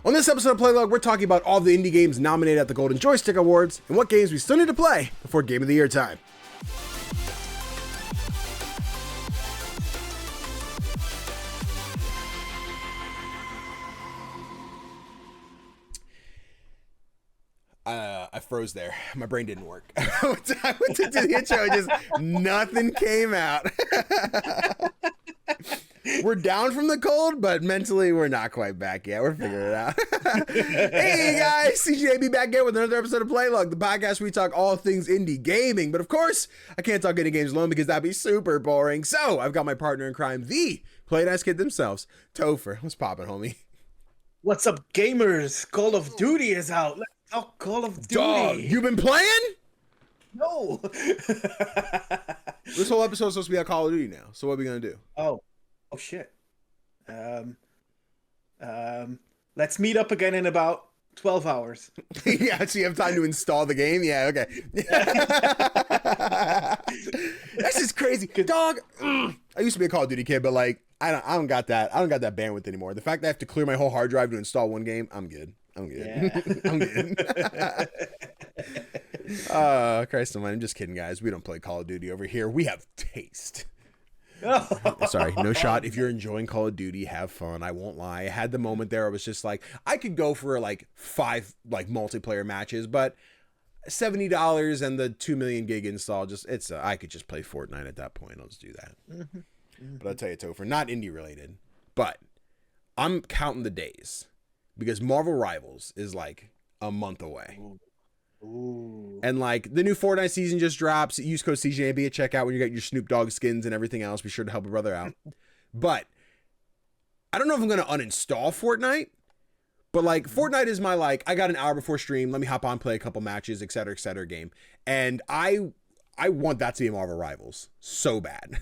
On this episode of Playlog, we're talking about all the indie games nominated at the Golden Joystick Awards and what games we still need to play before Game of the Year time. I froze there. My brain didn't work. I went to do the intro and just nothing came out. We're down from the cold, but mentally we're not quite back yet. We're figuring it out. Hey guys, CGDannyB back again with another episode of Playlog, the podcast where we talk all things indie gaming. But of course, I can't talk indie games alone because that'd be super boring. So I've got my partner in crime, the Play Nice Kid themselves, Topher. What's poppin', homie? What's up, gamers? Call of Duty is out. Let's talk Call of Duty. Dog, you been playing? No. This whole episode's supposed to be about Call of Duty now. So what are we gonna do? Oh shit. Let's meet up again in about 12 hours. Yeah, so you have time to install the game? Yeah, okay. That's just crazy. Dog, I used to be a Call of Duty kid, but like I don't got that bandwidth anymore. The fact that I have to clear my whole hard drive to install one game, I'm good. Yeah. I'm good. Christ almighty, I'm just kidding, guys. We don't play Call of Duty over here. We have taste. Sorry, no shot. If you're enjoying Call of Duty, have fun. I won't lie. I had the moment there. I was just like, I could go for like 5 like multiplayer matches, but $70 and the 2 million gig install, I could just play Fortnite at that point. I'll just do that. But I'll tell you, Topher, not indie related, but I'm counting the days because Marvel Rivals is like a month away. Ooh. And like the new Fortnite season just drops. Use code CGDannyB at checkout when you get your Snoop Dogg skins and everything else. Be sure to help a brother out. But I don't know if I'm going to uninstall Fortnite, but like Fortnite is my like, I got an hour before stream. Let me hop on, play a couple matches, et cetera game. And I want that to be Marvel Rivals so bad.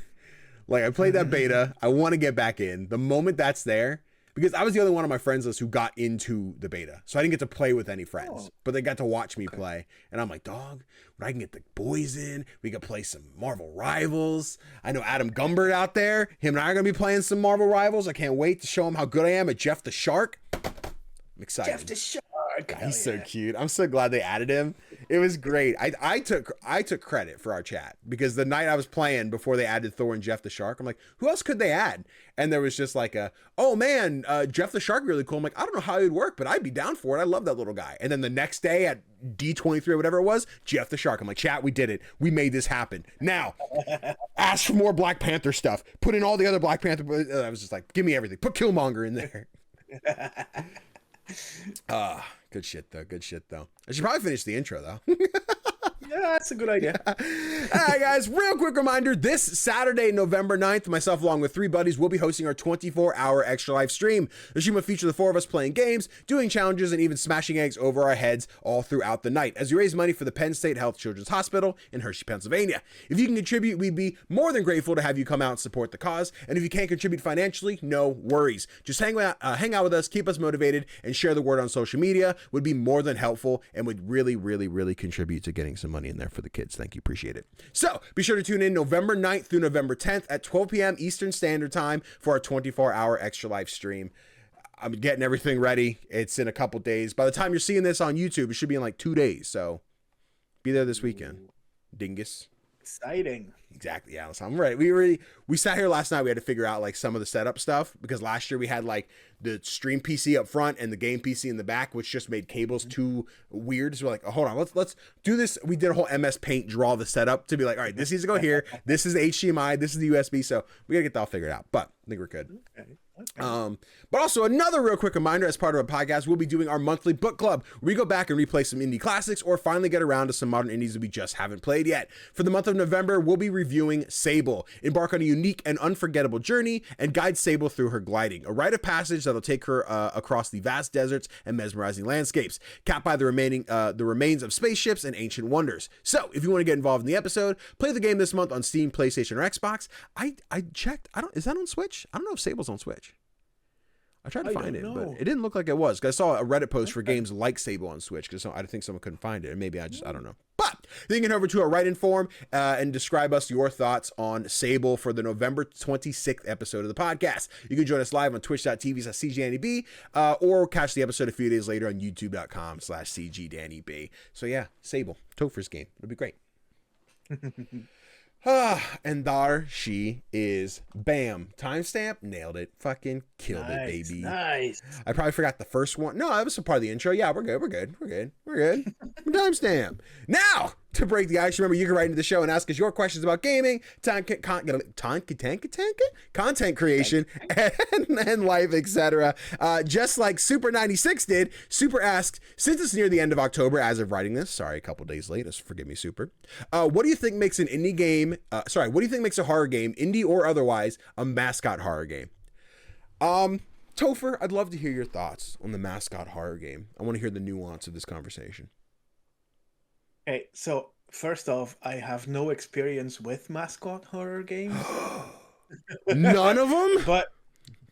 Like I played that beta. I want to get back in the moment that's there. Because I was the only one on my friends list who got into the beta. So I didn't get to play with any friends. But they got to watch me play. And I'm like, dog, when I can get the boys in, we can play some Marvel Rivals. I know Adam Gumbert out there. Him and I are going to be playing some Marvel Rivals. I can't wait to show him how good I am at Jeff the Shark. I'm excited. Jeff the Shark. He's so cute. I'm so glad they added him. It was great. I took credit for our chat because the night I was playing before they added Thor and Jeff the Shark, I'm like, who else could they add? And there was just like oh man, Jeff the Shark really cool. I'm like, I don't know how it would work, but I'd be down for it. I love that little guy. And then the next day at D23 or whatever it was, Jeff the Shark. I'm like, chat, we did it. We made this happen. Now, ask for more Black Panther stuff. Put in all the other Black Panther. I was just like, give me everything. Put Killmonger in there. Good shit though. I should probably finish the intro though. Yeah, that's a good idea. All right, guys, real quick reminder, this Saturday, November 9th, myself along with 3 buddies will be hosting our 24-hour extra live stream. The stream will feature the 4 of us playing games, doing challenges, and even smashing eggs over our heads all throughout the night as we raise money for the Penn State Health Children's Hospital in Hershey, Pennsylvania. If you can contribute, we'd be more than grateful to have you come out and support the cause. And if you can't contribute financially, no worries. Just hang out with us, keep us motivated, and share the word on social media would be more than helpful and would really, really, really contribute to getting some money in there for the kids. Thank you. Appreciate it. So be sure to tune in November 9th through November 10th at 12 p.m. Eastern Standard Time for our 24-hour extra live stream. I'm getting everything ready. It's in a couple days. By the time you're seeing this on YouTube, it should be in like 2 days. So be there this weekend. Dingus. Exciting. Exactly. Yeah, so I'm ready. We sat here last night. We had to figure out like some of the setup stuff because last year we had like the stream PC up front and the game PC in the back, which just made cables too weird. So we're like, oh, hold on, let's do this. We did a whole MS Paint draw the setup to be like, all right, this needs to go here. This is the HDMI. This is the USB. So we gotta get that all figured out. But I think we're good. Okay. But also another real quick reminder, as part of our podcast, we'll be doing our monthly book club where we go back and replay some indie classics or finally get around to some modern indies that we just haven't played yet. For the month of November, we'll be reviewing Sable. Embark on a unique and unforgettable journey and guide Sable through her gliding, a rite of passage that'll take her across the vast deserts and mesmerizing landscapes, capped by the remains of spaceships and ancient wonders. So if you want to get involved in the episode, play the game this month on Steam, PlayStation, or Xbox. I checked. Is that on Switch? I don't know if Sable's on Switch. I tried to find it, but it didn't look like it was. Because I saw a Reddit post for games like Sable on Switch because I think someone couldn't find it. And maybe I don't know. But But then you can head over to our write-in form and describe us your thoughts on Sable for the November 26th episode of the podcast. You can join us live on twitch.tv/CGDannyB or catch the episode a few days later on youtube.com/CGDannyB. So yeah, Sable, Topher's game. It'll be great. And there she is. Bam. Timestamp. Nailed it. Fucking killed it, baby. Nice. I probably forgot the first one. No, that was a part of the intro. Yeah, we're good. Timestamp. Now, to break the ice, remember you can write into the show and ask us your questions about gaming, content creation, and life, etc. Just like Super 96 did. Super asked, since it's near the end of October as of writing this, sorry, a couple days late, forgive me, Super. What do you think makes an indie game, what do you think makes a horror game, indie or otherwise, a mascot horror game? Topher, I'd love to hear your thoughts on the mascot horror game. I want to hear the nuance of this conversation. Okay, so first off, I have no experience with mascot horror games. None of them? But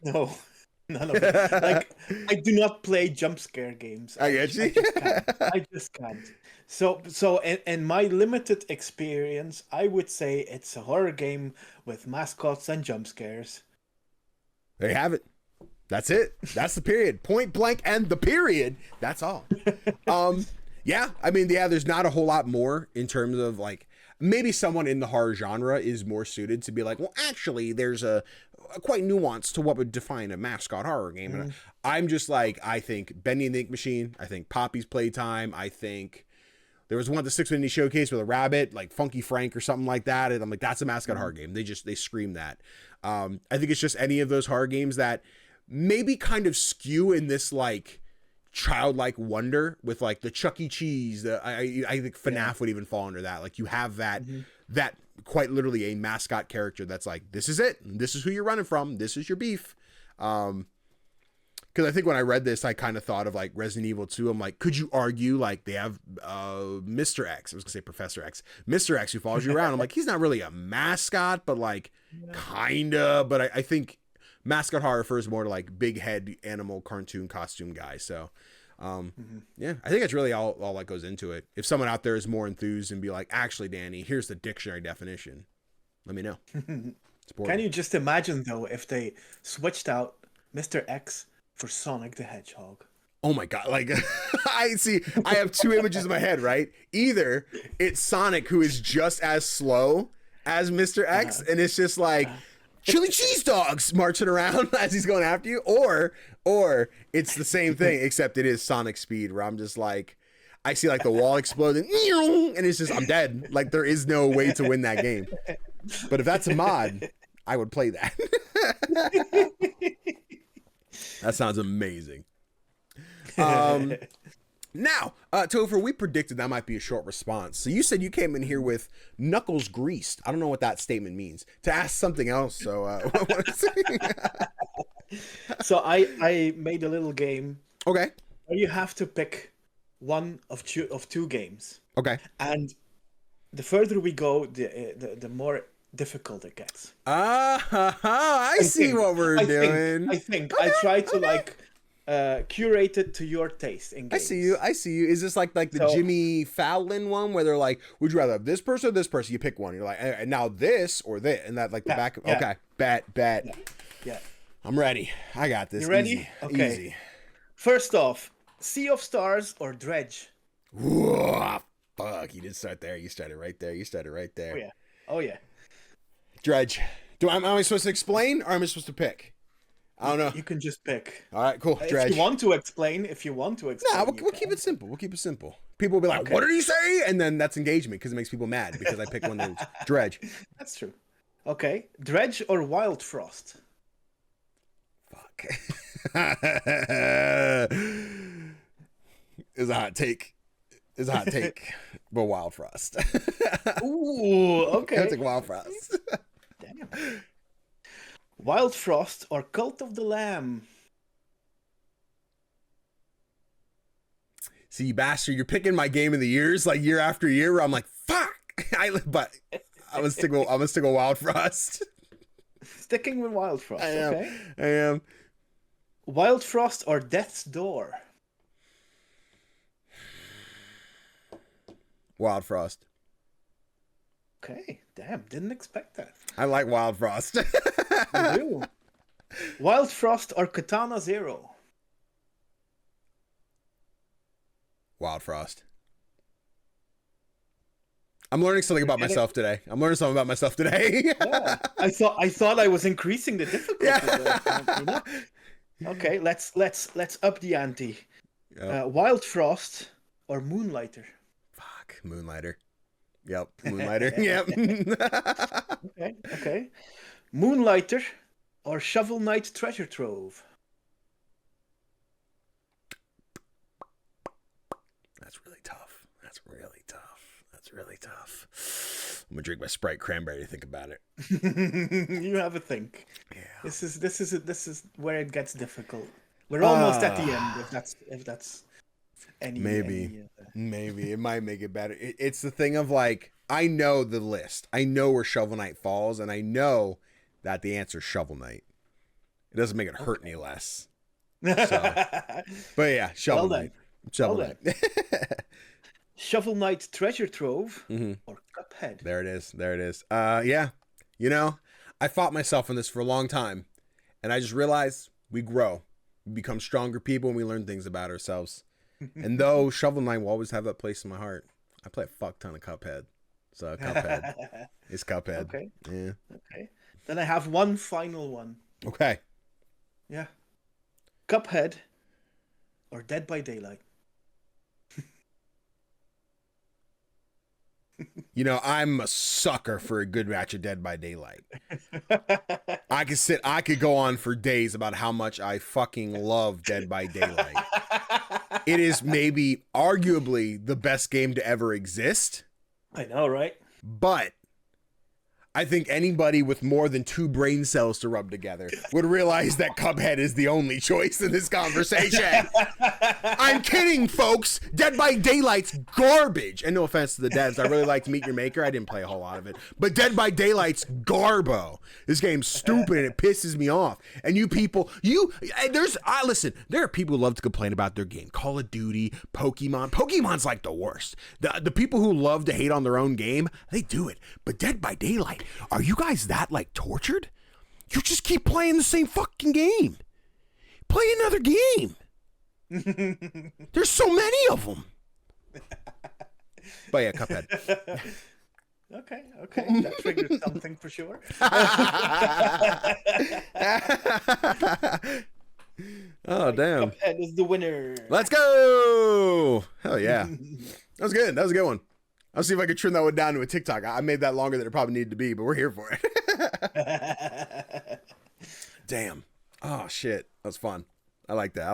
no, none of them. Like, I do not play jump scare games. I get you. I just can't. So in my limited experience, I would say it's a horror game with mascots and jump scares. There you have it. That's it. That's the period. Point blank and the period. That's all. Yeah, I mean, yeah, there's not a whole lot more in terms of like, maybe someone in the horror genre is more suited to be like, well, actually, there's a quite nuance to what would define a mascot horror game. And I'm just like, I think Bendy and the Ink Machine, I think Poppy's Playtime, I think there was one at the 6 Indie Showcase with a rabbit, like Funky Frank or something like that. And I'm like, that's a mascot horror game. They scream that. I think it's just any of those horror games that maybe kind of skew in this like childlike wonder with like the Chuck E. Cheese. I think FNAF would even fall under that. Like you have that that quite literally a mascot character that's like, this is it. This is who you're running from. This is your beef. Because I think when I read this, I kind of thought of like Resident Evil 2. I'm like, could you argue like they have Mr. X? I was gonna say Professor X. Mr. X who follows you around. I'm like, he's not really a mascot, but like kinda. But I think mascot horror refers more to like big head animal cartoon costume guy. So yeah, I think that's really all that goes into it. If someone out there is more enthused and be like, actually, Danny, here's the dictionary definition, let me know. Can you just imagine though if they switched out Mr. X for Sonic the Hedgehog? Oh my God. Like I have two images in my head, right? Either it's Sonic who is just as slow as Mr. X and it's just like chili cheese dogs marching around as he's going after you, or it's the same thing except it is Sonic speed where I'm just like, I see like the wall exploding and it's just, I'm dead. Like there is no way to win that game. But if that's a mod, I would play that. That sounds amazing. Now, Topher, we predicted that might be a short response. So you said you came in here with knuckles greased. I don't know what that statement means. To ask something else. So, So I made a little game. Okay. Where you have to pick one of two games. Okay. And the further we go, the more difficult it gets. I see what we're doing. I think I try to like curate it to your taste in games. I see you. Is this like the Jimmy Fallon one where they're like, would you rather have this person or this person? You pick one. You're like, and now this or this, and that like the back. Yeah. Okay, bet. Yeah. I'm ready. I got this. You ready? Easy. Okay. Easy. First off, Sea of Stars or Dredge? Whoa, fuck! You didn't start there. You started right there. Oh yeah. Dredge. Am I supposed to explain or am I supposed to pick? I don't know. You can just pick. All right, cool. Dredge. If you want to explain. Nah, we'll keep it simple. People will be like, okay. What did he say? And then that's engagement because it makes people mad because I pick one that's Dredge. That's true. Okay. Dredge or Wild Frost? Fuck. It's a hot take. But Wild Frost. Ooh, okay. I'll take Wild Frost. Damn. Wild Frost or Cult of the Lamb? See, you bastard, you're picking my game of the years like year after year where I'm like, fuck. But I'm gonna stick with Wild Frost. Sticking with Wild Frost. Okay. I am. Wild Frost or Death's Door? Wild Frost. Okay, damn, didn't expect that. I like Wild Frost. I do. Wild Frost or Katana Zero? Wild Frost. I'm learning something about myself today. Yeah, I thought I was increasing the difficulty. Yeah. Okay, let's up the ante. Yep. Wild Frost or Moonlighter? Fuck, Moonlighter. Yep, Moonlighter. Yep. Okay. Moonlighter or Shovel Knight Treasure Trove? That's really tough. I'm gonna drink my Sprite cranberry to think about it. You have a think. Yeah. This is where it gets difficult. We're almost at the end. If that's any maybe it might make it better. It's the thing of like, I know the list. I know where Shovel Knight falls, and I know that the answer is Shovel Knight. It doesn't make it hurt any less. So, but yeah, Shovel Knight. Shovel Knight. Shovel Knight Treasure Trove or Cuphead? There it is. Yeah. You know, I fought myself in this for a long time, and I just realized we grow. We become stronger people, and we learn things about ourselves. And though Shovel Knight will always have that place in my heart, I play a fuck ton of Cuphead. So Cuphead. It's Cuphead. Okay. Yeah. Okay. Then I have one final one. Okay. Yeah. Cuphead or Dead by Daylight? You know, I'm a sucker for a good match of Dead by Daylight. I could go on for days about how much I fucking love Dead by Daylight. It is maybe arguably the best game to ever exist. I know, right? But I think anybody with more than 2 brain cells to rub together would realize that Cuphead is the only choice in this conversation. I'm kidding, folks. Dead by Daylight's garbage. And no offense to the devs. I really liked Meet Your Maker. I didn't play a whole lot of it. But Dead by Daylight's garbo. This game's stupid and it pisses me off. And you people, listen, there are people who love to complain about their game. Call of Duty, Pokemon. Pokemon's like the worst. The people who love to hate on their own game, they do it. But Dead by Daylight, are you guys that like tortured? You just keep playing the same fucking game. Play another game. There's so many of them. But yeah, Cuphead. Okay. That triggers something for sure. Oh, damn. Cuphead is the winner. Let's go. Hell yeah. That was good. That was a good one. I'll see if I can trim that one down to a TikTok. I made that longer than it probably needed to be, but we're here for it. Damn. Oh, shit. That was fun. I like that.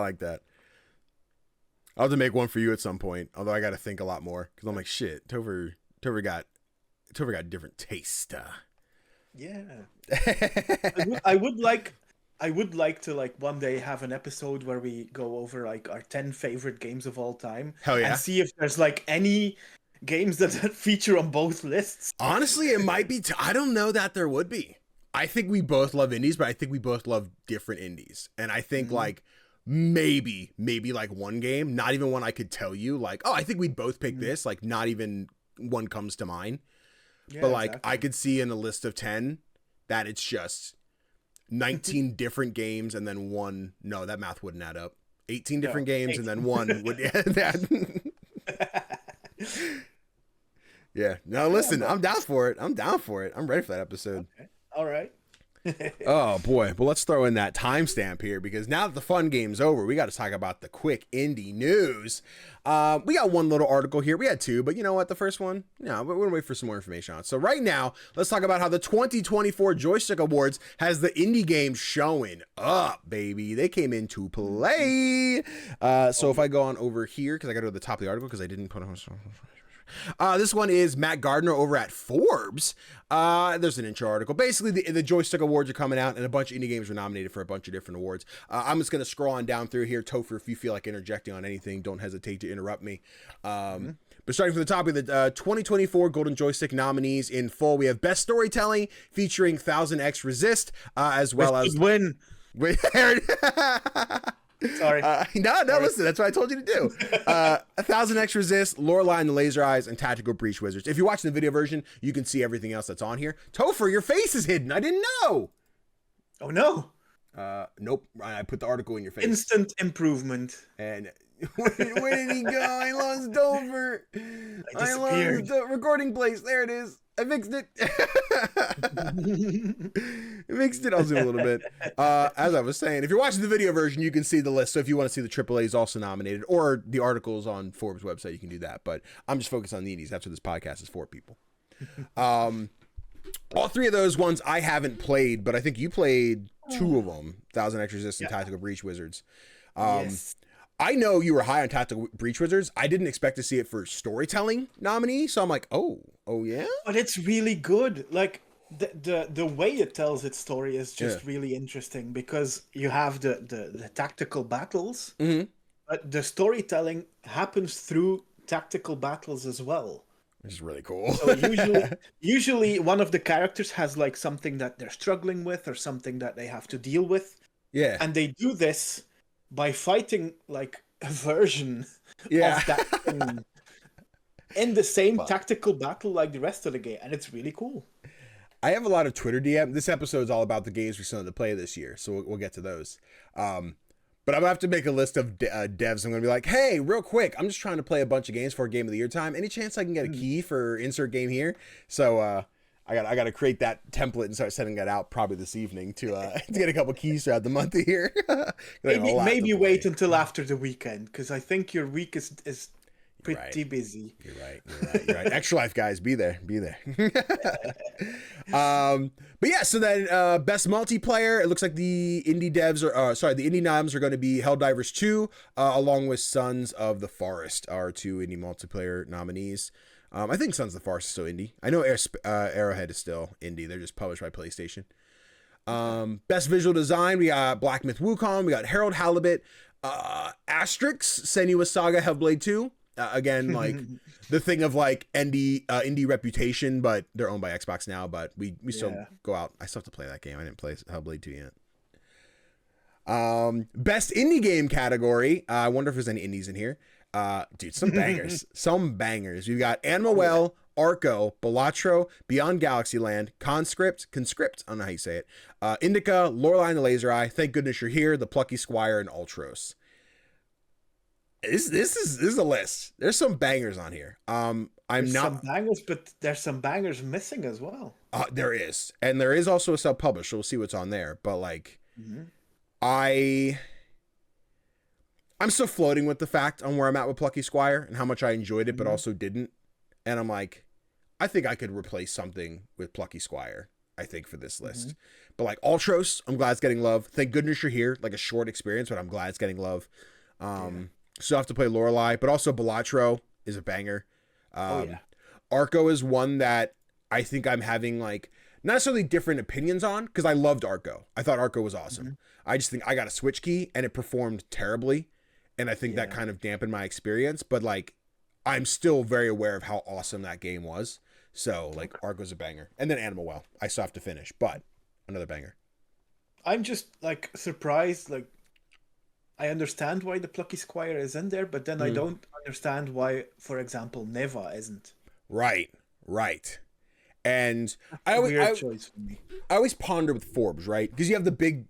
I'll have to make one for you at some point, although I got to think a lot more, because I'm like, shit, Topher got different taste. Yeah. I would like to like one day have an episode where we go over like our 10 favorite games of all time. Hell yeah. And see if there's like any games that feature on both lists. Honestly, it might be. I don't know that there would be. I think we both love indies, but I think we both love different indies. And I think like maybe like one game, not even one I could tell you like, oh, I think we'd both pick this. Like not even one comes to mind. Yeah, but like exactly. I could see in a list of 10 that it's just 19 different games and then one. No, that math wouldn't add up. 18 different games and then one would. Yeah. No, listen, I'm down for it. I'm ready for that episode. Okay. All right. Oh boy. Well, let's throw in that timestamp here, because now that the fun game's over, we got to talk about the quick indie news. We got one little article here. We had 2, but you know what? The first one, no, we're gonna wait for some more information on it. So right now, let's talk about how the 2024 Joystick Awards has the indie games showing up, baby. They came in to play. So if I go on over here, because I got to go to the top of the article because I didn't put on. This one is Matt Gardner over at Forbes. There's an intro article. Basically, the Joystick Awards are coming out, and a bunch of indie games were nominated for a bunch of different awards. I'm just going to scroll on down through here. Topher, if you feel like interjecting on anything, don't hesitate to interrupt me. But starting from the top of the 2024 Golden Joystick nominees in full, we have Best Storytelling featuring 1000X Resist, as well as... Win. Sorry. No, listen, that's what I told you to do. 1000X Resist, Lorelei and the Laser Eyes, and Tactical Breach Wizards. If you're watching the video version, you can see everything else that's on here. Topher, your face is hidden. I didn't know. Oh, no. Nope. I put the article in your face. Instant improvement. And where did he go? I lost Topher. I lost the recording place. There it is. I fixed it. I'll zoom a little bit. As I was saying, if you're watching the video version, you can see the list. So if you want to see the AAAs also nominated or the articles on Forbes website, you can do that. But I'm just focused on the indies. That's what this podcast is for, people. All three of those ones I haven't played, but I think you played two of them, 1000X Resist and Tactical Breach Wizards. Yes. I know you were high on Tactical Breach Wizards. I didn't expect to see it for storytelling nominee, so I'm like, oh yeah. But it's really good. Like the way it tells its story is just really interesting because you have the tactical battles, but the storytelling happens through tactical battles as well. Which is really cool. So usually one of the characters has like something that they're struggling with or something that they have to deal with. Yeah. And they do this by fighting like a version of that thing in the same tactical battle like the rest of the game, and it's really cool. I have a lot of Twitter DM. This episode is all about the games we still have to play this year, so we'll get to those. But I'm gonna have to make a list of devs. I'm gonna be like, hey, real quick, I'm just trying to play a bunch of games for Game of the Year time. Any chance I can get a key for insert game here? So I got to create that template and start sending that out probably this evening to get a couple keys throughout the month here. maybe wait until after the weekend because I think your week is pretty busy. You're right. Extra Life guys, be there. But yeah, so then best multiplayer, it looks like the indie devs are the indie noms are going to be Helldivers 2 along with Sons of the Forest are two indie multiplayer nominees. I think Sons of the Forest is still indie. I know Arrowhead is still indie. They're just published by PlayStation. Best visual design, we got Black Myth Wukong, we got Harold Halibut, Asterix, Senua's Saga, Hellblade 2. Again, like the thing of like indie reputation, but they're owned by Xbox now. But we still go out. I still have to play that game. I didn't play Hellblade 2 yet. Best indie game category. I wonder if there's any indies in here. Dude, some bangers. Some bangers. We've got Animal Well, Arco, Balatro, Beyond Galaxyland, Conscript. I don't know how you say it. Indica, Lorelei and the Laser Eye. Thank goodness you're here. The Plucky Squire and Ultros. This is a list. There's some bangers on here. There's some bangers, but there's some bangers missing as well. There is, and there is also a self-published. So we'll see what's on there. But like, I'm still floating with the fact on where I'm at with Plucky Squire and how much I enjoyed it, but also didn't. And I'm like, I think I could replace something with Plucky Squire. I think for this list, but like Ultros, I'm glad it's getting love. Thank goodness you're here. Like a short experience, but I'm glad it's getting love. Still have to play Lorelei, but also Balatro is a banger. Arco is one that I think I'm having like not necessarily different opinions on because I loved Arco. I thought Arco was awesome. I just think I got a Switch key and it performed terribly, and I think that kind of dampened my experience. But like, I'm still very aware of how awesome that game was. So like, Arco's a banger, and then Animal Well, I still have to finish, but another banger. I'm just like surprised, like. I understand why the Plucky Squire is in there, but then I don't understand why, for example, Neva isn't. Right. And I always ponder with Forbes, right? Because you have the big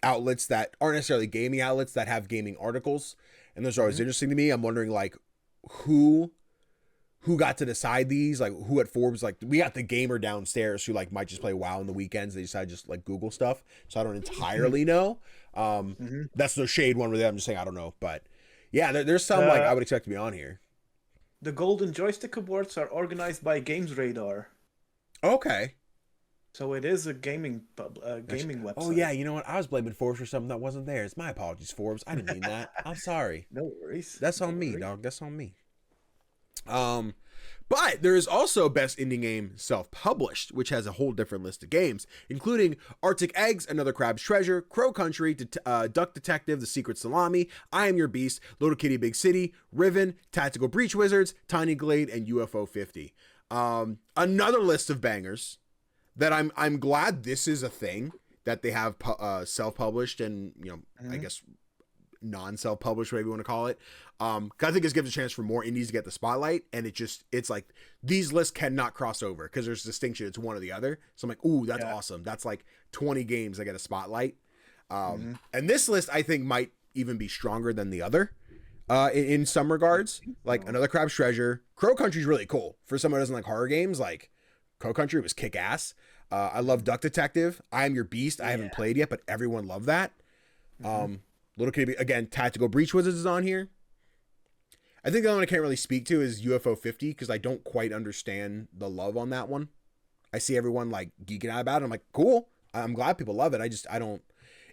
outlets that aren't necessarily gaming outlets that have gaming articles, and those are always interesting to me. I'm wondering like who got to decide these, like who at Forbes, like we got the gamer downstairs who like might just play WoW on the weekends. They decide just like Google stuff. So I don't entirely know. That's no shade one with it. I'm just saying, I don't know, but yeah, there's some like I would expect to be on here. The Golden Joystick Awards are organized by Games Radar. Okay. So it is a gaming website. Oh yeah, you know what? I was blaming Forbes for something that wasn't there. It's my apologies, Forbes. I didn't mean that. I'm sorry. No worries. That's on me, dog. That's on me. But there is also Best Indie Game Self-Published, which has a whole different list of games, including Arctic Eggs, Another Crab's Treasure, Crow Country, Duck Detective, The Secret Salami, I Am Your Beast, Little Kitty Big City, Riven, Tactical Breach Wizards, Tiny Glade, and UFO 50. Another list of bangers that I'm glad this is a thing that they have self-published and, you know, I guess non-self-published, whatever you want to call it. 'Cause I think this gives a chance for more indies to get the spotlight, and it's like these lists cannot cross over because there's distinction. It's one or the other. So I'm like, ooh, that's awesome. That's like 20 games that get a spotlight. And this list I think might even be stronger than the other in some regards. Like Another Crab's Treasure. Crow Country's really cool. For someone who doesn't like horror games, like Crow Country was kick-ass. I love Duck Detective. I Am Your Beast. I haven't played yet, but everyone loved that. Little Kitty, again, Tactical Breach Wizards is on here. I think the only one I can't really speak to is UFO 50 because I don't quite understand the love on that one. I see everyone like geeking out about it. I'm like, cool. I'm glad people love it. I don't.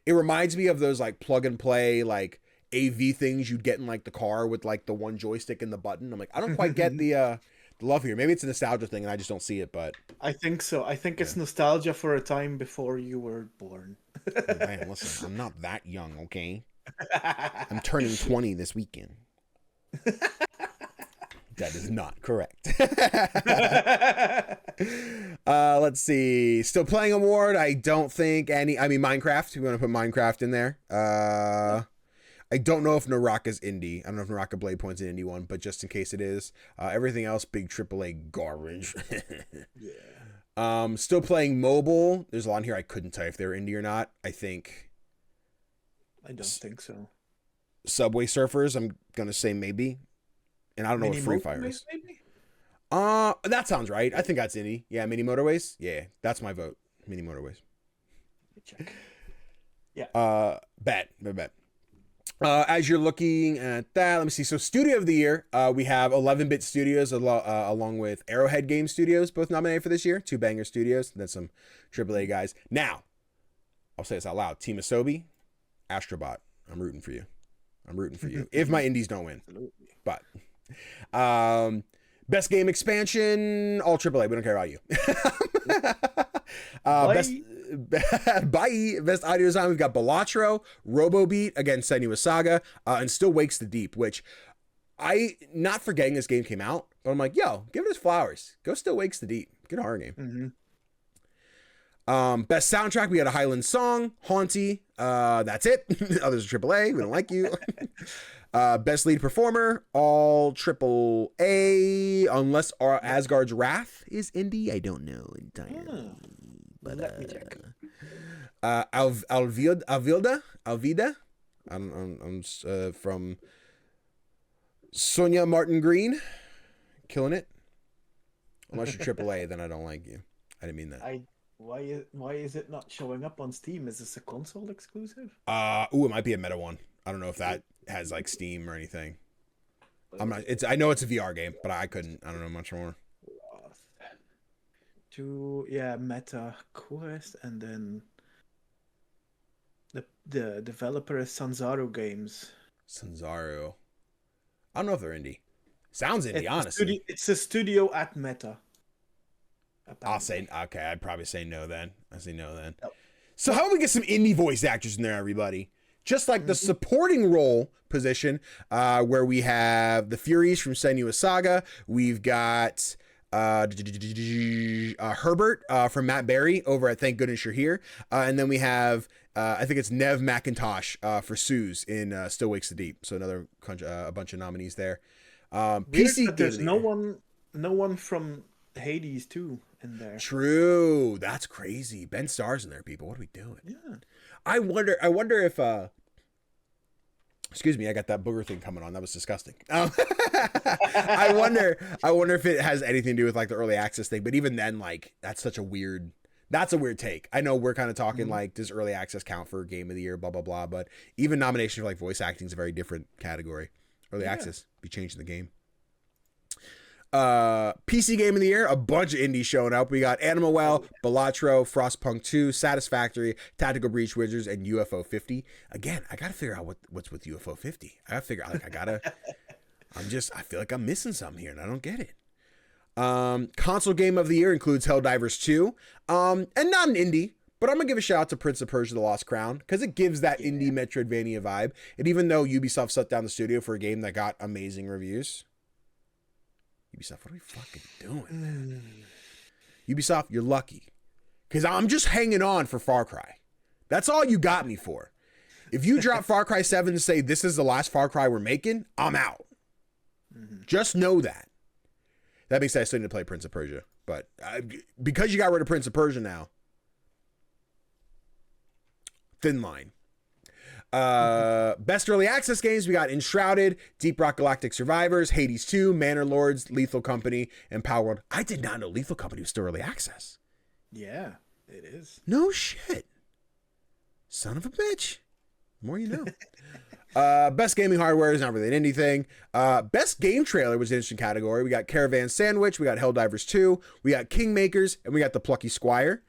It reminds me of those like plug and play like AV things you'd get in like the car with like the one joystick and the button. I'm like, I don't quite get the love here. Maybe it's a nostalgia thing and I just don't see it, but I think so. I think it's nostalgia for a time before you were born. Oh, man, listen, I'm not that young, okay? I'm turning 20 this weekend. That is not correct. Let's see. Still playing award. I don't think any. I mean, Minecraft. We want to put Minecraft in there. I don't know if Naraka's indie. I don't know if Naraka Blade Point's an indie one, but just in case it is, everything else big AAA garbage. Yeah. Still playing mobile. There's a lot in here I couldn't tell you if they were indie or not. I don't think so. Subway Surfers, I'm gonna say maybe, and I don't know what Free Fire is. Maybe? That sounds right. I think that's indie. Yeah, Mini Motorways. Yeah, that's my vote. Mini Motorways. Check. Yeah. Bet. As you're looking at that, let me see. So Studio of the Year, we have 11-Bit Studios along with Arrowhead Game Studios, both nominated for this year. 2 banger studios. Then some AAA guys. Now, I'll say this out loud. Team Asobi, Astrobot. I'm rooting for you. If my indies don't win. But best game expansion, all AAA. We don't care about you. Best audio design, we've got Balatro, Robobeat, again, Senua's Saga, and Still Wakes the Deep, which not forgetting this game came out, but I'm like, yo, give it his flowers. Go Still Wakes the Deep. Good horror game. Best soundtrack, we got a Highland Song, Haunty, that's it. Others are AAA, we don't like you. Best lead performer, all AAA, unless Asgard's Wrath is indie. I don't know entirely. But let me check. Alvida. I'm from Sonia Martin Green, killing it. Unless you're AAA, then I don't like you. I didn't mean that. Why is it not showing up on Steam? Is this a console exclusive? It might be a meta one. I don't know if that has like Steam or anything. I know it's a VR game, but I don't know much more. Meta Quest, and then the developer is Sanzaru Games. Sanzaru. I don't know if they're indie. Sounds indie, honestly. It's a studio at Meta. Apparently. I'd probably say no then. I say no then. Nope. So how about we get some indie voice actors in there, everybody? Just like the supporting role position, where we have the Furies from Senua's Saga. We've got Herbert from Matt Berry over at Thank Goodness You're Here. And then we have, I think it's Nev McIntosh for Suze in Still Wakes the Deep. So another a bunch of nominees there. PC. There's no one from Hades too in there. True. That's crazy. Ben Starr's in there, people. What are we doing? Yeah. I wonder if excuse me, I got that booger thing coming on. That was disgusting. I wonder if it has anything to do with like the early access thing. But even then, like that's a weird take. I know we're kind of talking like, does early access count for game of the year, blah, blah, blah. But even nomination for like voice acting is a very different category. Early access be changing the game. PC game of the year, a bunch of indies showing up. We got Animal Well, Balatro, Frostpunk 2, Satisfactory, Tactical Breach Wizards, and UFO 50. Again, I gotta figure out what's with UFO 50. I feel like I'm missing something here and I don't get it. Console game of the year includes Helldivers 2, and not an indie, but I'm gonna give a shout out to Prince of Persia: The Lost Crown because it gives that indie Metroidvania vibe. And even though Ubisoft shut down the studio for a game that got amazing reviews, Ubisoft, what are we fucking doing, man? Ubisoft, you're lucky. Because I'm just hanging on for Far Cry. That's all you got me for. If you drop Far Cry 7 and say this is the last Far Cry we're making, I'm out. Just know that. That being said, I still need to play Prince of Persia. But because you got rid of Prince of Persia now, thin line. Best early access games, we got Enshrouded, Deep Rock Galactic Survivors, Hades 2, Manor Lords, Lethal Company, and Power World. I did not know Lethal Company was still early access. Yeah, it is. No shit. Son of a bitch. The more you know. Best gaming hardware is not really anything. Best game trailer was an interesting category. We got Caravan Sandwich, we got Helldivers 2, we got Kingmakers, and we got The Plucky Squire.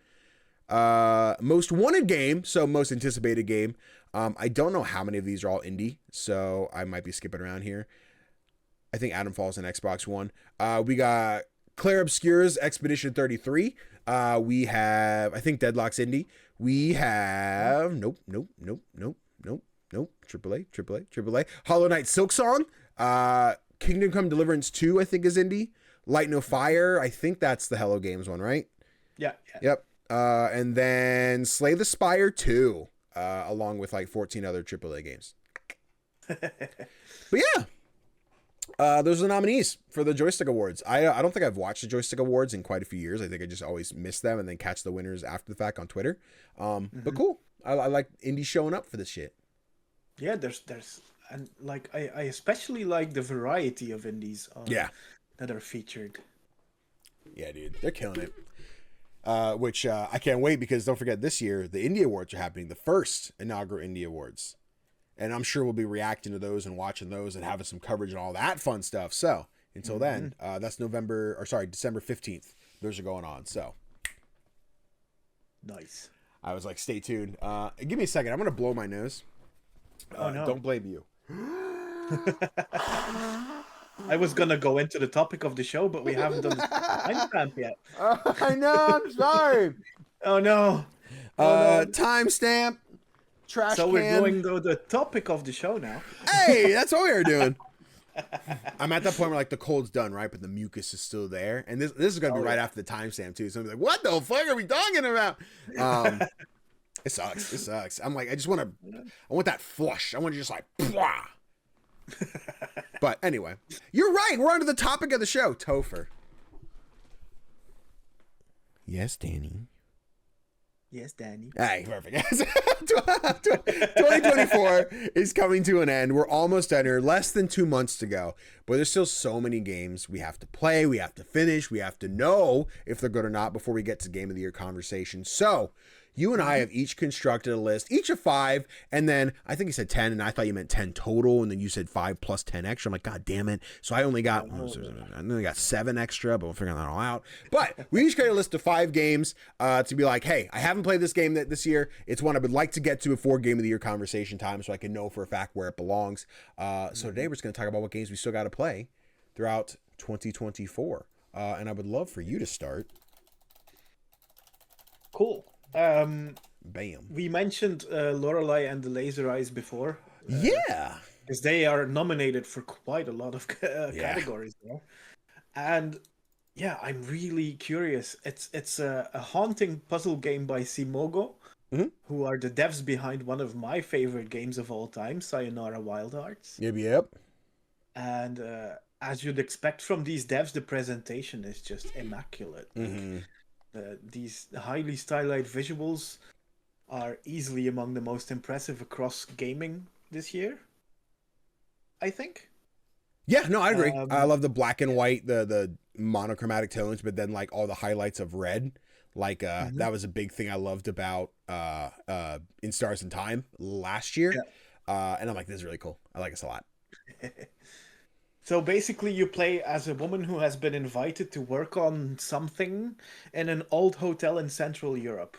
Most wanted game, so most anticipated game. I don't know how many of these are all indie, so I might be skipping around here. I think Adam Falls on Xbox One. We got Claire Obscure's Expedition 33. We have, I think Deadlock's indie. We have, nope. AAA. Hollow Knight Silksong. Kingdom Come Deliverance 2, I think is indie. Light No Fire, I think that's the Hello Games one, right? Yeah. Yep. And then Slay the Spire 2, along with like 14 other AAA games. But yeah, those are the nominees for the Joystick Awards. I don't think I've watched the Joystick Awards in quite a few years. I think I just always miss them and then catch the winners after the fact on Twitter. But cool. I like indie showing up for this shit. Yeah, there's and like I especially like the variety of indies that are featured. Yeah, dude, they're killing it. Which I can't wait, because don't forget, this year the Indie Awards are happening, the first inaugural Indie Awards, and I'm sure we'll be reacting to those and watching those and having some coverage and all that fun stuff. So until then, that's December 15th. Those are going on. So nice. I was like, stay tuned. Give me a second. I'm gonna blow my nose. Oh no! Don't blame you. I was gonna go into the topic of the show, but we haven't done the timestamp yet. I know. I'm sorry. Oh no. Timestamp. Trash so can. We're doing the topic of the show now. Hey, that's what we were doing. I'm at that point where like the cold's done, right? But the mucus is still there. And this is going to be right after the timestamp too. So I'm like, what the fuck are we talking about? It sucks. I'm like, I want that flush. I want to just like, blah. But anyway, you're right. We're on to the topic of the show, Topher. Yes, Danny. Yes, Danny. Hey, perfect. 2024 is coming to an end. We're almost done here. Less than 2 months to go. But there's still so many games we have to play. We have to finish. We have to know if they're good or not before we get to Game of the Year conversation. So you and I have each constructed a list, each of 5, and then I think you said 10, and I thought you meant 10 total, and then you said 5 plus 10 extra. I'm like, God damn it. So I only got 7 extra, but we'll figure that all out. But we each got a list of 5 games to be like, hey, I haven't played this game this year. It's one I would like to get to before Game of the Year conversation time so I can know for a fact where it belongs. So today we're just going to talk about what games we still got to play throughout 2024. And I would love for you to start. Cool. Bam. We mentioned Lorelei and the Laser Eyes before. Yeah. Because they are nominated for quite a lot of categories there. And yeah, I'm really curious. It's a haunting puzzle game by Simogo, who are the devs behind one of my favorite games of all time, Sayonara Wild Hearts. Yep. And as you'd expect from these devs, the presentation is just immaculate. These highly stylized visuals are easily among the most impressive across gaming this year, I think. Yeah, no, I agree. I love the black and white, the monochromatic tones, but then like all the highlights of red. Like that was a big thing I loved about In Stars in Time last year. And I'm like, this is really cool. I like this a lot. So basically you play as a woman who has been invited to work on something in an old hotel in Central Europe.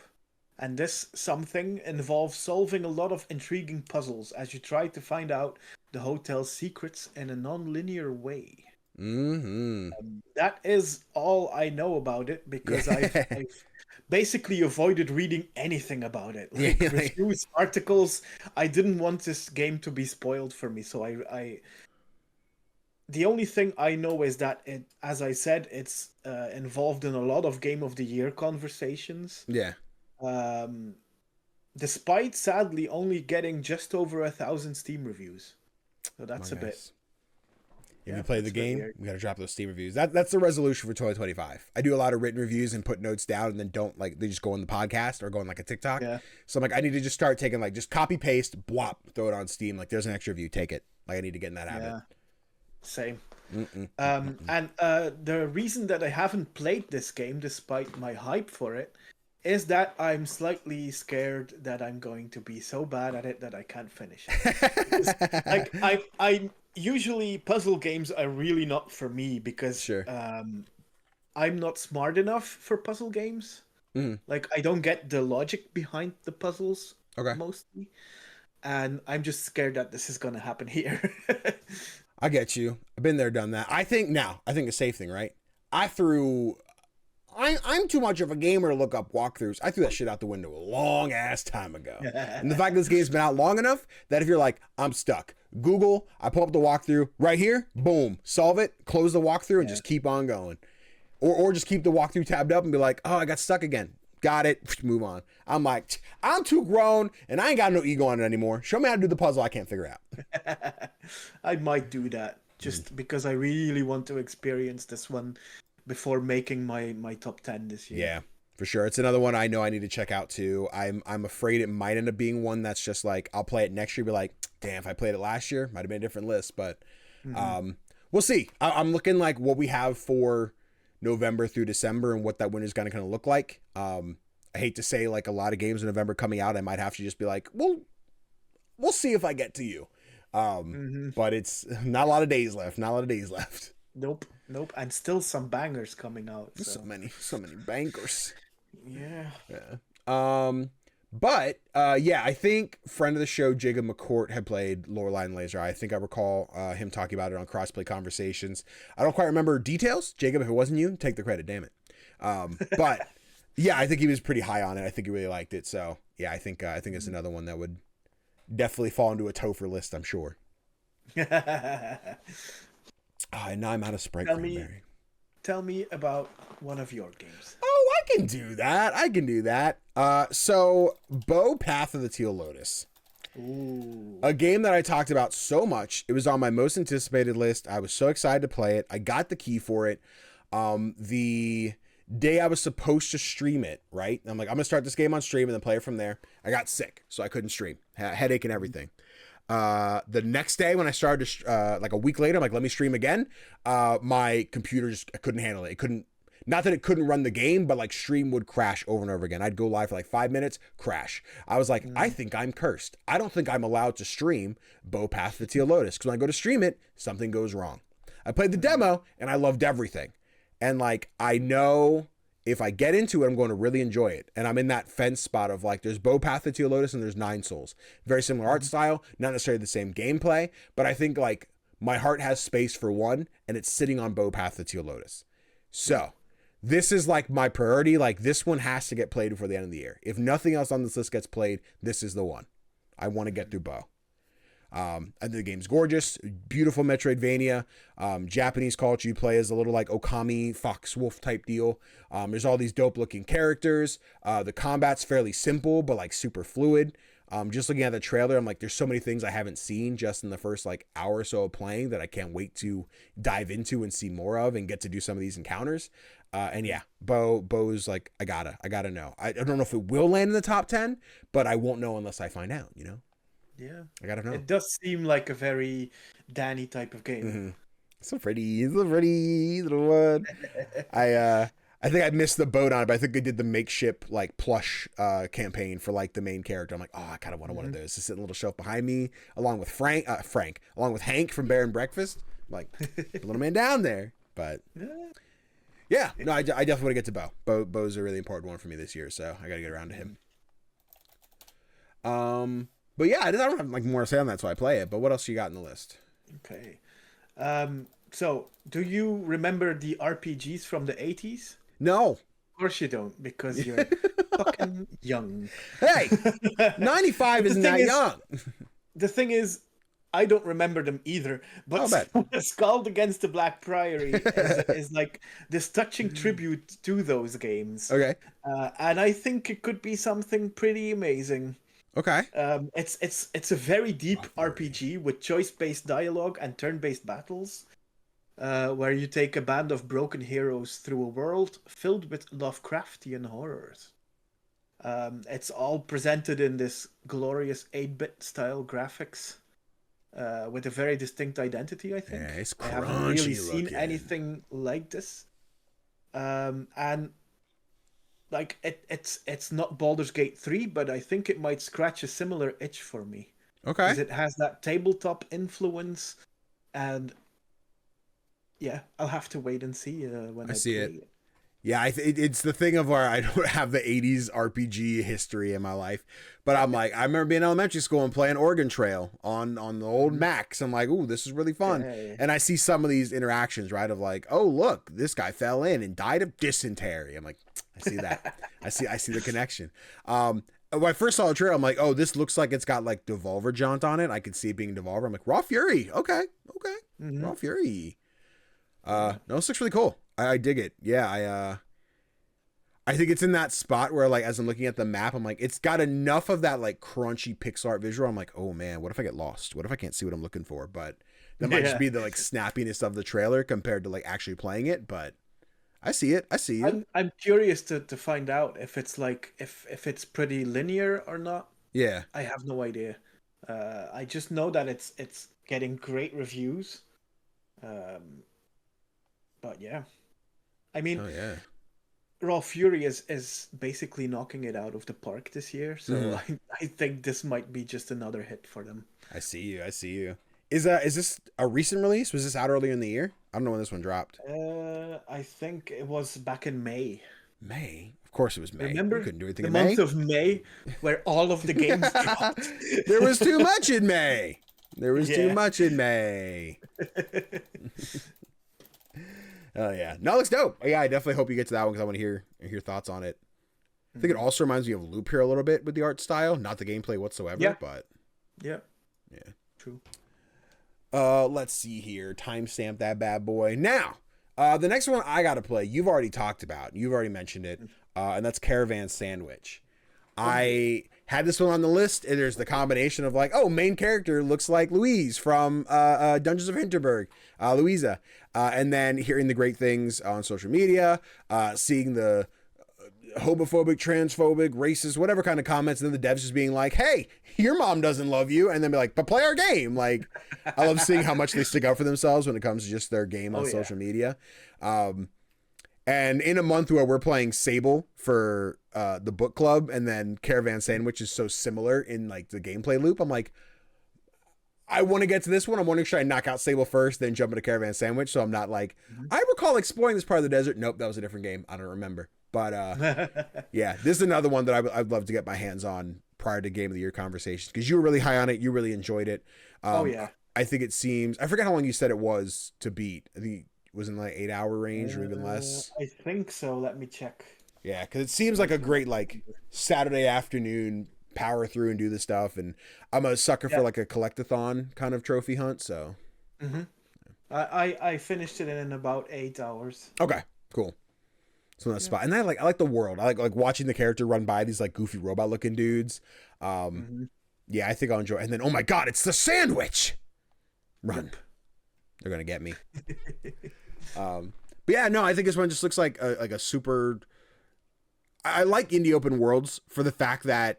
And this something involves solving a lot of intriguing puzzles as you try to find out the hotel's secrets in a non-linear way. That is all I know about it, because I've basically avoided reading anything about it. Like reviews, articles. I didn't want this game to be spoiled for me, so I the only thing I know is that it, as I said, it's involved in a lot of Game of the Year conversations. despite sadly only getting just over 1,000 Steam reviews. So that's a bit. If you play the game, we got to drop those Steam reviews. That's the resolution for 2025. I do a lot of written reviews and put notes down, and then they just go on the podcast or go on like a TikTok. Yeah. So I'm like, I need to just start taking like just copy paste, blop, throw it on Steam. Like there's an extra review, take it. Like I need to get in that habit. Yeah. Same. And the reason that I haven't played this game, despite my hype for it, is that I'm slightly scared that I'm going to be so bad at it that I can't finish it. Like I usually puzzle games are really not for me because I'm not smart enough for puzzle games. Like I don't get the logic behind the puzzles mostly, and I'm just scared that this is gonna happen here. I get you. I've been there, done that. I think a safe thing, right? I'm too much of a gamer to look up walkthroughs. I threw that shit out the window a long ass time ago. And the fact that this game's been out long enough that if you're like, I'm stuck, Google, I pull up the walkthrough right here, boom, solve it, close the walkthrough, and just keep on going. Or just keep the walkthrough tabbed up and be like, oh, I got stuck again. Got it. Move on. I'm like, I'm too grown and I ain't got no ego on it anymore. Show me how to do the puzzle I can't figure out. I might do that just because I really want to experience this one before making my top 10 this year. Yeah, for sure. It's another one I know I need to check out too. I'm afraid it might end up being one that's just like, I'll play it next year, be like, damn, if I played it last year, might have been a different list, but we'll see. I'm looking like what we have for November through December and what that winter's going to kind of look like. I hate to say like a lot of games in November coming out, I might have to just be like, well, we'll see if I get to you. But it's not a lot of days left. Nope. And still some bangers coming out. So many bangers. Yeah. But I think friend of the show, Jacob McCourt, had played Lorelei and Laser. I think I recall him talking about it on Crossplay Conversations. I don't quite remember details. Jacob, if it wasn't you, take the credit, damn it. But yeah, I think he was pretty high on it. I think he really liked it. So yeah, I think it's another one that would definitely fall into a Topher list, I'm sure. And now I'm out of Sprite Cranberry. Tell me about one of your games. Oh, I can do that. So Bow Path of the Teal Lotus. Ooh. A game that I talked about so much. It was on my most anticipated list. I was so excited to play it. I got the key for it. The day I was supposed to stream it, right? I'm like, I'm going to start this game on stream and then play it from there. I got sick, so I couldn't stream. Headache and everything. The next day when I started to, like a week later, I'm like, let me stream again. My computer I couldn't handle it. It couldn't, not that it couldn't run the game, but like stream would crash over and over again. I'd go live for like 5 minutes, crash. I was like, I think I'm cursed. I don't think I'm allowed to stream Bow Path of the Teal Lotus. Cause when I go to stream it, something goes wrong. I played the demo and I loved everything. And like, I know if I get into it, I'm going to really enjoy it. And I'm in that fence spot of like, there's Bow Path of Teal Lotus and there's Nine Souls. Very similar art style, not necessarily the same gameplay, but I think like my heart has space for one and it's sitting on Bow Path of Teal Lotus. So this is like my priority. Like this one has to get played before the end of the year. If nothing else on this list gets played, this is the one. I want to get through Bow. I think the game's gorgeous, beautiful Metroidvania, Japanese culture. You play as a little like Okami fox wolf type deal. There's all these dope looking characters. The combat's fairly simple, but like super fluid. Just looking at the trailer, I'm like, there's so many things I haven't seen just in the first like hour or so of playing that I can't wait to dive into and see more of and get to do some of these encounters. And yeah, Bow's like, I gotta know. I don't know if it will land in the top 10, but I won't know unless I find out, you know? Yeah, I gotta know. It does seem like a very Danny type of game. Mm-hmm. So pretty little one. I think I missed the boat on it, but I think they did the makeshift like plush campaign for like the main character. I'm like, oh, I kind of want one of those to sit in a little shelf behind me, along with along with Hank from Bear and Breakfast. I'm like, the little man down there. But yeah, no, I definitely want to get to Bow. Bow's a really important one for me this year, so I gotta get around to him. But yeah, I don't have like more to say on that, so I play it. But what else you got in the list? Okay. So, do you remember the RPGs from the 80s? No. Of course you don't, because you're fucking young. Hey, 95 isn't that young. The thing is, I don't remember them either. But SKALD Against the Black Priory is like this touching tribute to those games. Okay. And I think it could be something pretty amazing. Okay. It's a very deep RPG with choice-based dialogue and turn-based battles, where you take a band of broken heroes through a world filled with Lovecraftian horrors. It's all presented in this glorious 8-bit style graphics, with a very distinct identity, I think. Yeah, it's crunchy I haven't really seen looking. anything like this. And like it's not Baldur's Gate 3, but I think it might scratch a similar itch for me. Okay. Because it has that tabletop influence, and yeah, I'll have to wait and see when I see play it. Yeah, it's the thing of where I don't have the 80s RPG history in my life, but I'm like, I remember being in elementary school and playing Oregon Trail on the old Macs. I'm like, ooh, this is really fun. Yeah. And I see some of these interactions, right, of like, oh, look, this guy fell in and died of dysentery. I'm like, I see that. I see the connection. When I first saw the trailer, I'm like, oh, this looks like it's got like Devolver jaunt on it. I could see it being Devolver. I'm like, Raw Fury. Okay. Raw Fury. No, this looks really cool. I dig it. Yeah, I think it's in that spot where, like, as I'm looking at the map, I'm like, it's got enough of that like crunchy pixel art visual. I'm like, oh man, what if I get lost? What if I can't see what I'm looking for? But that might just be the like snappiness of the trailer compared to like actually playing it. But I see it. I see it. I'm curious to find out if it's like if it's pretty linear or not. Yeah. I have no idea. I just know that it's getting great reviews. But yeah. I mean, Raw Fury is basically knocking it out of the park this year, so I think this might be just another hit for them. I see you. Is this a recent release? Was this out earlier in the year? I don't know when this one dropped. I think it was back in May. May? Of course it was May. Remember you couldn't do anything the in month May? of May where all of the games dropped? There was too much in May. Too much in May. Oh yeah, no, it looks dope. Yeah, I definitely hope you get to that one because I want to hear your thoughts on it. I think it also reminds me of Loop here a little bit with the art style, not the gameplay whatsoever. But yeah, true. Let's see here. Timestamp that bad boy. Now, the next one I got to play, you've already talked about. You've already mentioned it, and that's Caravan Sandwich. I had this one on the list, and there's the combination of like, oh, main character looks like Louise from Dungeons of Hinterberg, Louisa. And then hearing the great things on social media, seeing the homophobic, transphobic, racist, whatever kind of comments, and then the devs just being like, hey, your mom doesn't love you, and then be like, but play our game. Like, I love seeing how much they stick up for themselves when it comes to just their game on social media. And in a month where we're playing Sable for the book club, and then Caravan Sandwich is so similar in like the gameplay loop, I'm like, I want to get to this one. I'm wondering, should I knock out Sable first, then jump into Caravan Sandwich? So I'm not like, I recall exploring this part of the desert. Nope, that was a different game. I don't remember. But yeah, this is another one that I'd love to get my hands on prior to Game of the Year conversations, because you were really high on it. You really enjoyed it. I think it seems, I forget how long you said it was to beat. I think it was in like 8-hour range or even less. I think so. Let me check. Yeah, because it seems like a great like Saturday afternoon power through and do the stuff, and I'm a sucker for like a collectathon kind of trophy hunt. So I finished it in about 8 hours. Okay, cool. So that spot, and I like the world. I like watching the character run by these like goofy robot looking dudes. Yeah, I think I'll enjoy it. And then, oh my god, it's the sandwich. Run. They're gonna get me. But yeah, no, I think this one just looks like a super. I like indie open worlds for the fact that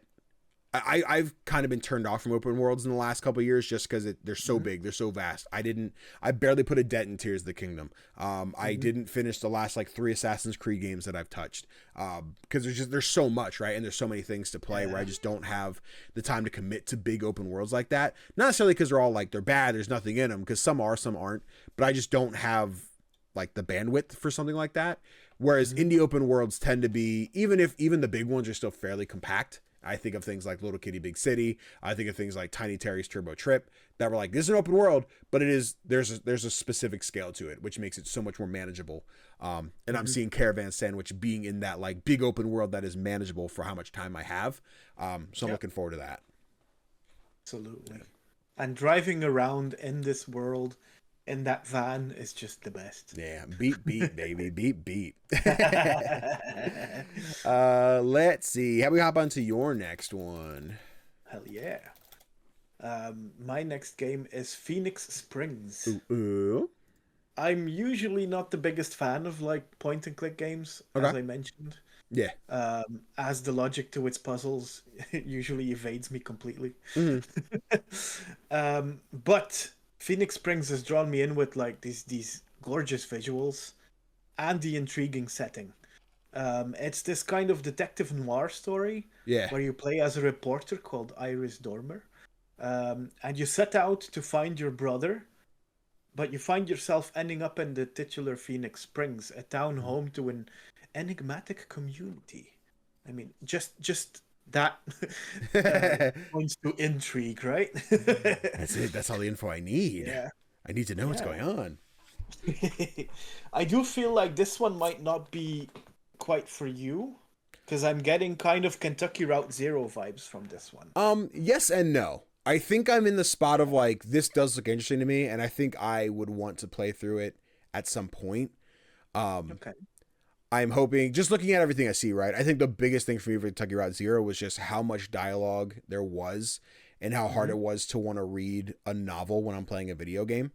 I've kind of been turned off from open worlds in the last couple of years just because they're so big, they're so vast. I barely put a dent in Tears of the Kingdom. I didn't finish the last like 3 Assassin's Creed games that I've touched because there's so much, right? And there's so many things to play where I just don't have the time to commit to big open worlds like that. Not necessarily because they're all like they're bad, there's nothing in them, because some are, some aren't, but I just don't have like the bandwidth for something like that. Whereas indie open worlds tend to be, even the big ones are still fairly compact. I think of things like Little Kitty Big City. I think of things like Tiny Terry's Turbo Trip that were like, this is an open world, but there's a specific scale to it, which makes it so much more manageable. And I'm seeing Caravan Sandwich being in that like big open world that is manageable for how much time I have. So I'm looking forward to that. Absolutely. And driving around in this world in that van is just the best. Yeah, beat, baby, beat. Let's see. How we hop onto your next one? Hell yeah. My next game is Pheonix Springs. Ooh. I'm usually not the biggest fan of like point and click games, as I mentioned. Yeah. As the logic to its puzzles usually evades me completely. But Pheonix Springs has drawn me in with like these gorgeous visuals and the intriguing setting. It's this kind of detective noir story where you play as a reporter called Iris Dormer. And you set out to find your brother, but you find yourself ending up in the titular Pheonix Springs, a town home to an enigmatic community. I mean, just that points to intrigue, right? That's it. That's all the info I need. Yeah. I need to know what's going on. I do feel like this one might not be quite for you, because I'm getting kind of Kentucky Route Zero vibes from this one. Yes and no. I think I'm in the spot of like, this does look interesting to me, and I think I would want to play through it at some point. Okay. I'm hoping, just looking at everything I see, right? I think the biggest thing for me for Kentucky Route Zero was just how much dialogue there was and how hard it was to want to read a novel when I'm playing a video game.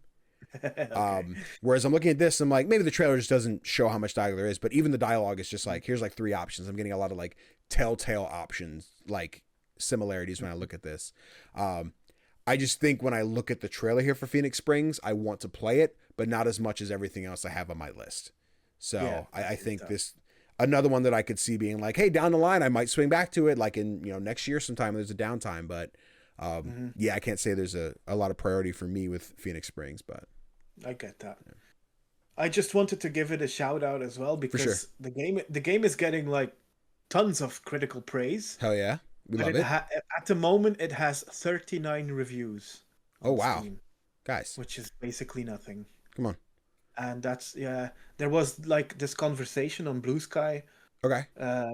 Okay. Whereas I'm looking at this, I'm like, maybe the trailer just doesn't show how much dialogue there is, but even the dialogue is just like, here's like 3 options. I'm getting a lot of like telltale options, like similarities when I look at this. I just think when I look at the trailer here for Pheonix Springs, I want to play it, but not as much as everything else I have on my list. So yeah, I think this, another one that I could see being like, hey, down the line, I might swing back to it, like in, next year sometime there's a downtime, but yeah, I can't say there's a lot of priority for me with Pheonix Springs, but I get that. Yeah. I just wanted to give it a shout out as well, because the game is getting like tons of critical praise. Hell yeah. We love it. At the moment, it has 39 reviews. Oh, wow. Steam, guys. Which is basically nothing. Come on. And that's, there was like this conversation on Blue Sky. Okay.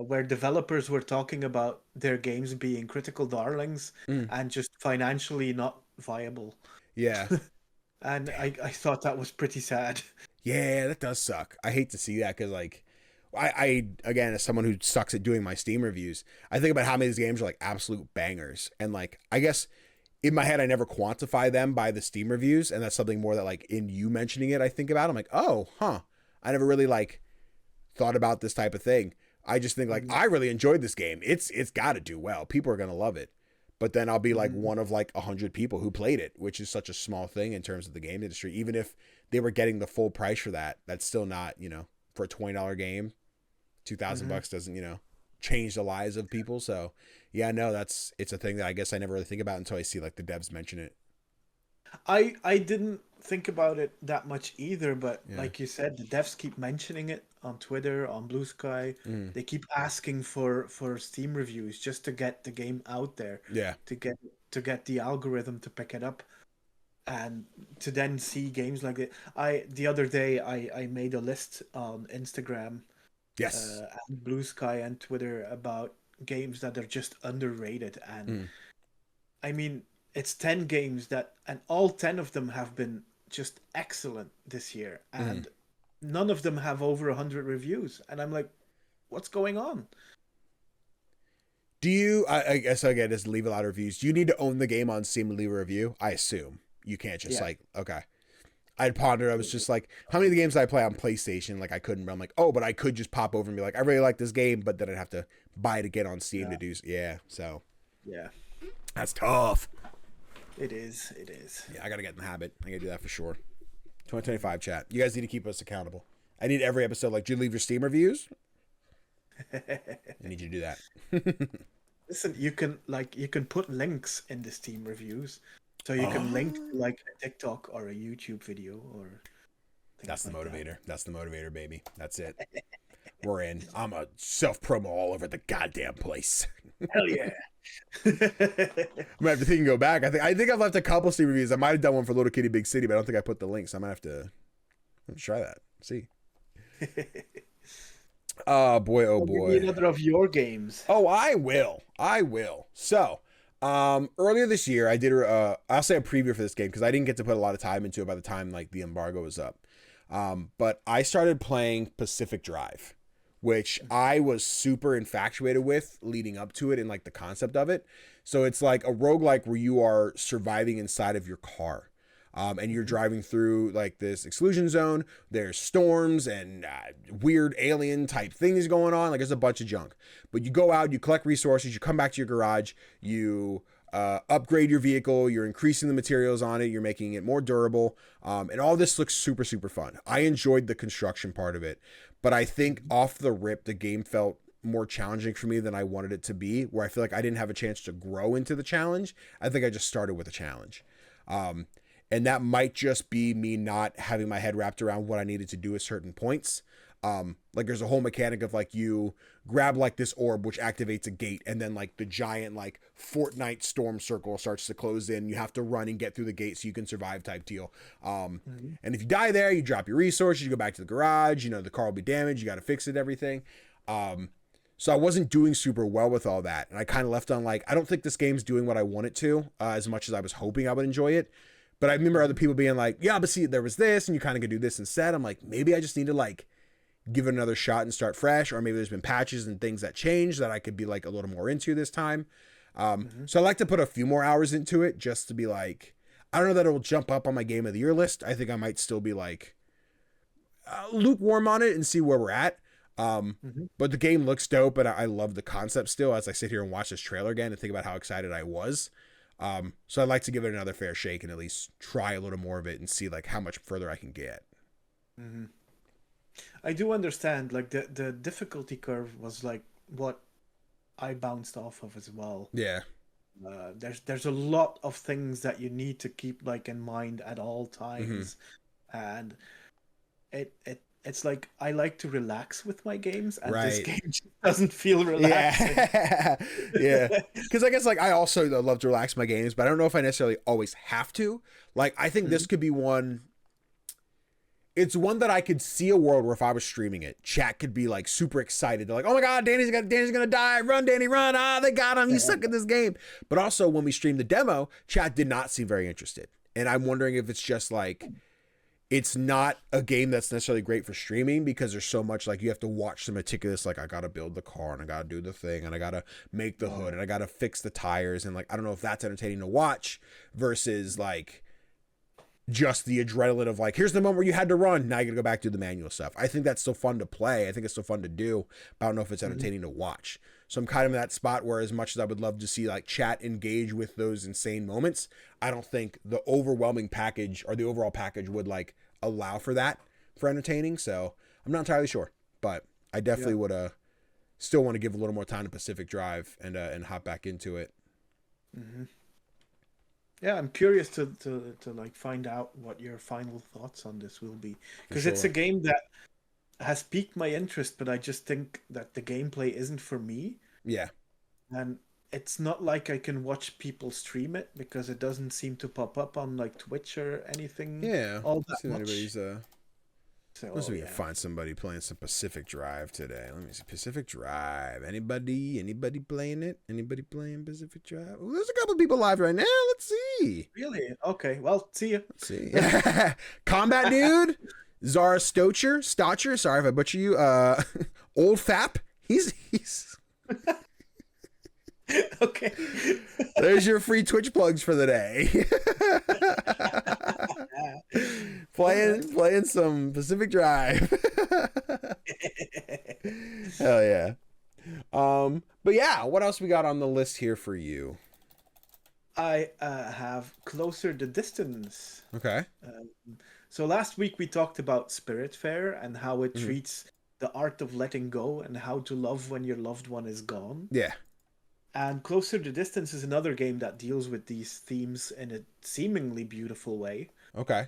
Where developers were talking about their games being critical darlings and just financially not viable. Yeah. And I thought that was pretty sad. Yeah, that does suck. I hate to see that because, like, I again, as someone who sucks at doing my Steam reviews, I think about how many of these games are like absolute bangers, and like, I guess in my head I never quantify them by the Steam reviews, and that's something more that like in you mentioning it I think about. I'm like, oh, huh, I never really like thought about this type of thing. I just think like I really enjoyed this game. It's got to do well. People are gonna love it, but then I'll be like one of like 100 people who played it, which is such a small thing in terms of the game industry. Even if they were getting the full price for that, that's still not, for a $20 game. $2,000 doesn't, change the lives of people. So yeah, no, it's a thing that I guess I never really think about until I see like the devs mention it. I didn't think about it that much either, but like you said, the devs keep mentioning it on Twitter, on Blue Sky. They keep asking for Steam reviews just to get the game out there. Yeah. To get the algorithm to pick it up. And to then see games like it. The other day I made a list on Instagram. Yes. And Blue Sky and Twitter about games that are just underrated. And I mean, it's 10 games and all 10 of them have been just excellent this year. And none of them have over 100 reviews. And I'm like, what's going on? Do you, I guess again, just leave a lot of reviews. Do you need to own the game on Steam to leave a review? I assume. You can't just okay. I'd pondered. I was just like, how many of the games I play on PlayStation, like I couldn't, but I'm like, oh, but I could just pop over and be like, I really like this game, but then I'd have to buy it again on Steam to do. Yeah. So. Yeah. That's tough. It is. Yeah, I got to get in the habit. I got to do that for sure. 2025 chat. You guys need to keep us accountable. I need every episode, like, do you leave your Steam reviews? I need you to do that. Listen, you can put links in the Steam reviews. So you can link to like a TikTok or a YouTube video or that's the motivator. That's the motivator, baby. That's it. We're in. I'm a self-promo all over the goddamn place. Hell yeah. I'm gonna have to think and go back. I think I've left a couple Steam reviews. I might have done one for Little Kitty Big City, but I don't think I put the links. I might have to try that. See. Oh boy, oh boy. Give me another of your games. Oh, I will. So earlier this year I did I'll say a preview for this game because I didn't get to put a lot of time into it by the time like the embargo was up. But I started playing Pacific Drive, which I was super infatuated with leading up to it and like the concept of it. So it's like a roguelike where you are surviving inside of your car. And you're driving through like this exclusion zone. There's storms and weird alien type things going on. Like there's a bunch of junk. But you go out, you collect resources, you come back to your garage, you upgrade your vehicle, you're increasing the materials on it, you're making it more durable. And all this looks super, super fun. I enjoyed the construction part of it. But I think off the rip, the game felt more challenging for me than I wanted it to be, where I feel like I didn't have a chance to grow into the challenge. I think I just started with a challenge. And that might just be me not having my head wrapped around what I needed to do at certain points. Like there's a whole mechanic of like you grab like this orb which activates a gate, and then like the giant like Fortnite storm circle starts to close in. You have to run and get through the gate so you can survive type deal. And if you die there, you drop your resources, you go back to the garage, you know, the car will be damaged, you got to fix it, everything. So I wasn't doing super well with all that. And I kind of left on like, I don't think this game's doing what I want it to, as much as I was hoping I would enjoy it. But I remember other people being like, yeah, but see, there was this, and you kind of could do this instead. I'm like, maybe I just need to like give it another shot and start fresh. Or maybe there's been patches and things that changed that I could be like a little more into this time. So I like to put a few more hours into it just to be like, I don't know that it will jump up on my game of the year list. I think I might still be like lukewarm on it and see where we're at. But the game looks dope, and I love the concept still as I sit here and watch this trailer again and think about how excited I was. So I'd like to give it another fair shake and at least try a little more of it and see like how much further I can get. I do understand, like the difficulty curve was like what I bounced off of as well. Yeah. There's a lot of things that you need to keep like in mind at all times, and it's like I like to relax with my games, and this game just doesn't feel relaxing. Yeah. Because I guess like I also love to relax my games, but I don't know if I necessarily always have to. Like I think this could be one. It's one that I could see a world where if I was streaming it, chat could be like super excited. They're like, "Oh my god, Danny's gonna die! Run, Danny, run! Ah, they got him! He's stuck in this game." But also, when we streamed the demo, chat did not seem very interested, and I'm wondering if it's just like it's not a game that's necessarily great for streaming because there's so much like you have to watch the meticulous. Like I gotta build the car and I gotta do the thing and I gotta make the hood and I gotta fix the tires and like I don't know if that's entertaining to watch versus like just the adrenaline of like, here's the moment where you had to run. Now you gotta go back to the manual stuff. I think that's still fun to play. I think it's still fun to do, but I don't know if it's entertaining to watch. So I'm kind of in that spot where as much as I would love to see like chat engage with those insane moments, I don't think the overwhelming package or the overall package would like allow for that for entertaining. So I'm not entirely sure, but I definitely would still want to give a little more time to Pacific Drive and hop back into it. Yeah, I'm curious to like find out what your final thoughts on this will be, because it's a game that has piqued my interest, but I just think that the gameplay isn't for me. Yeah. And it's not like I can watch people stream it because it doesn't seem to pop up on like Twitch or anything. Yeah. All that much. Anybody's So, let's see if we can find somebody playing some Pacific Drive today. Let me see. Pacific Drive. Anybody playing it? Anybody playing Pacific Drive? Oh, there's a couple people live right now. Let's see. Really? Okay. Well, see ya. Let's see. Combat Dude. Zara Stocher. Sorry if I butcher you. Old Fap. He's Okay. There's your free Twitch plugs for the day. playing some Pacific Drive. Hell yeah. But yeah, what else we got on the list here for you? I have Closer the Distance. Okay. So last week we talked about Spiritfarer and how it treats the art of letting go and how to love when your loved one is gone. Yeah. And Closer the Distance is another game that deals with these themes in a seemingly beautiful way. Okay.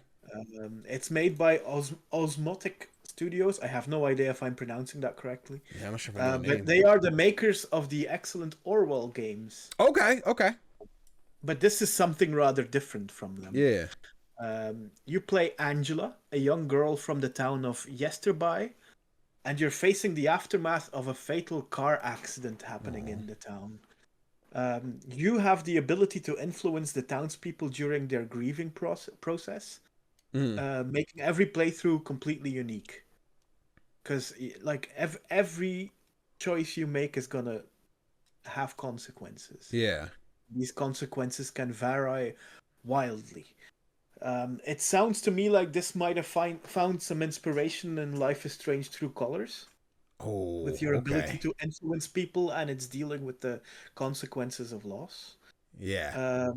It's made by Osmotic Studios. I have no idea if I'm pronouncing that correctly. Yeah, I'm not sure if I know the name. But they are the makers of the excellent Orwell games. Okay. But this is something rather different from them. Yeah. You play Angela, a young girl from the town of Yesterby, and you're facing the aftermath of a fatal car accident happening in the town. You have the ability to influence the townspeople during their grieving process, making every playthrough completely unique. because like every choice you make is gonna have consequences. Yeah. These consequences can vary wildly. It sounds to me like this might have found some inspiration in Life is Strange True Colors. Oh, With your ability okay. to influence people, and it's dealing with the consequences of loss. Yeah.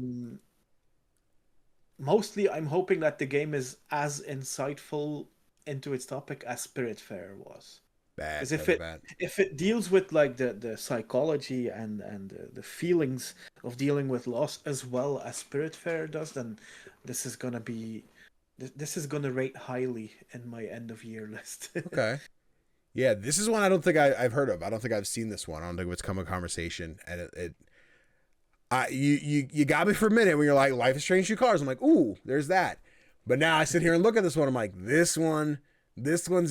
Mostly, I'm hoping that the game is as insightful into its topic as Spiritfarer was. Bad. Because Bad. if it deals with like the psychology and the feelings of dealing with loss as well as Spiritfarer does, then this is gonna be this is gonna rate highly in my end of year list. Okay. Yeah, this is one I don't think I've heard of. I don't think I've seen this one. I don't think it's come a conversation, and you got me for a minute when you're like Life is Strange True Colors. I'm like, ooh, there's that. But now I sit here and look at this one. I'm like, this one's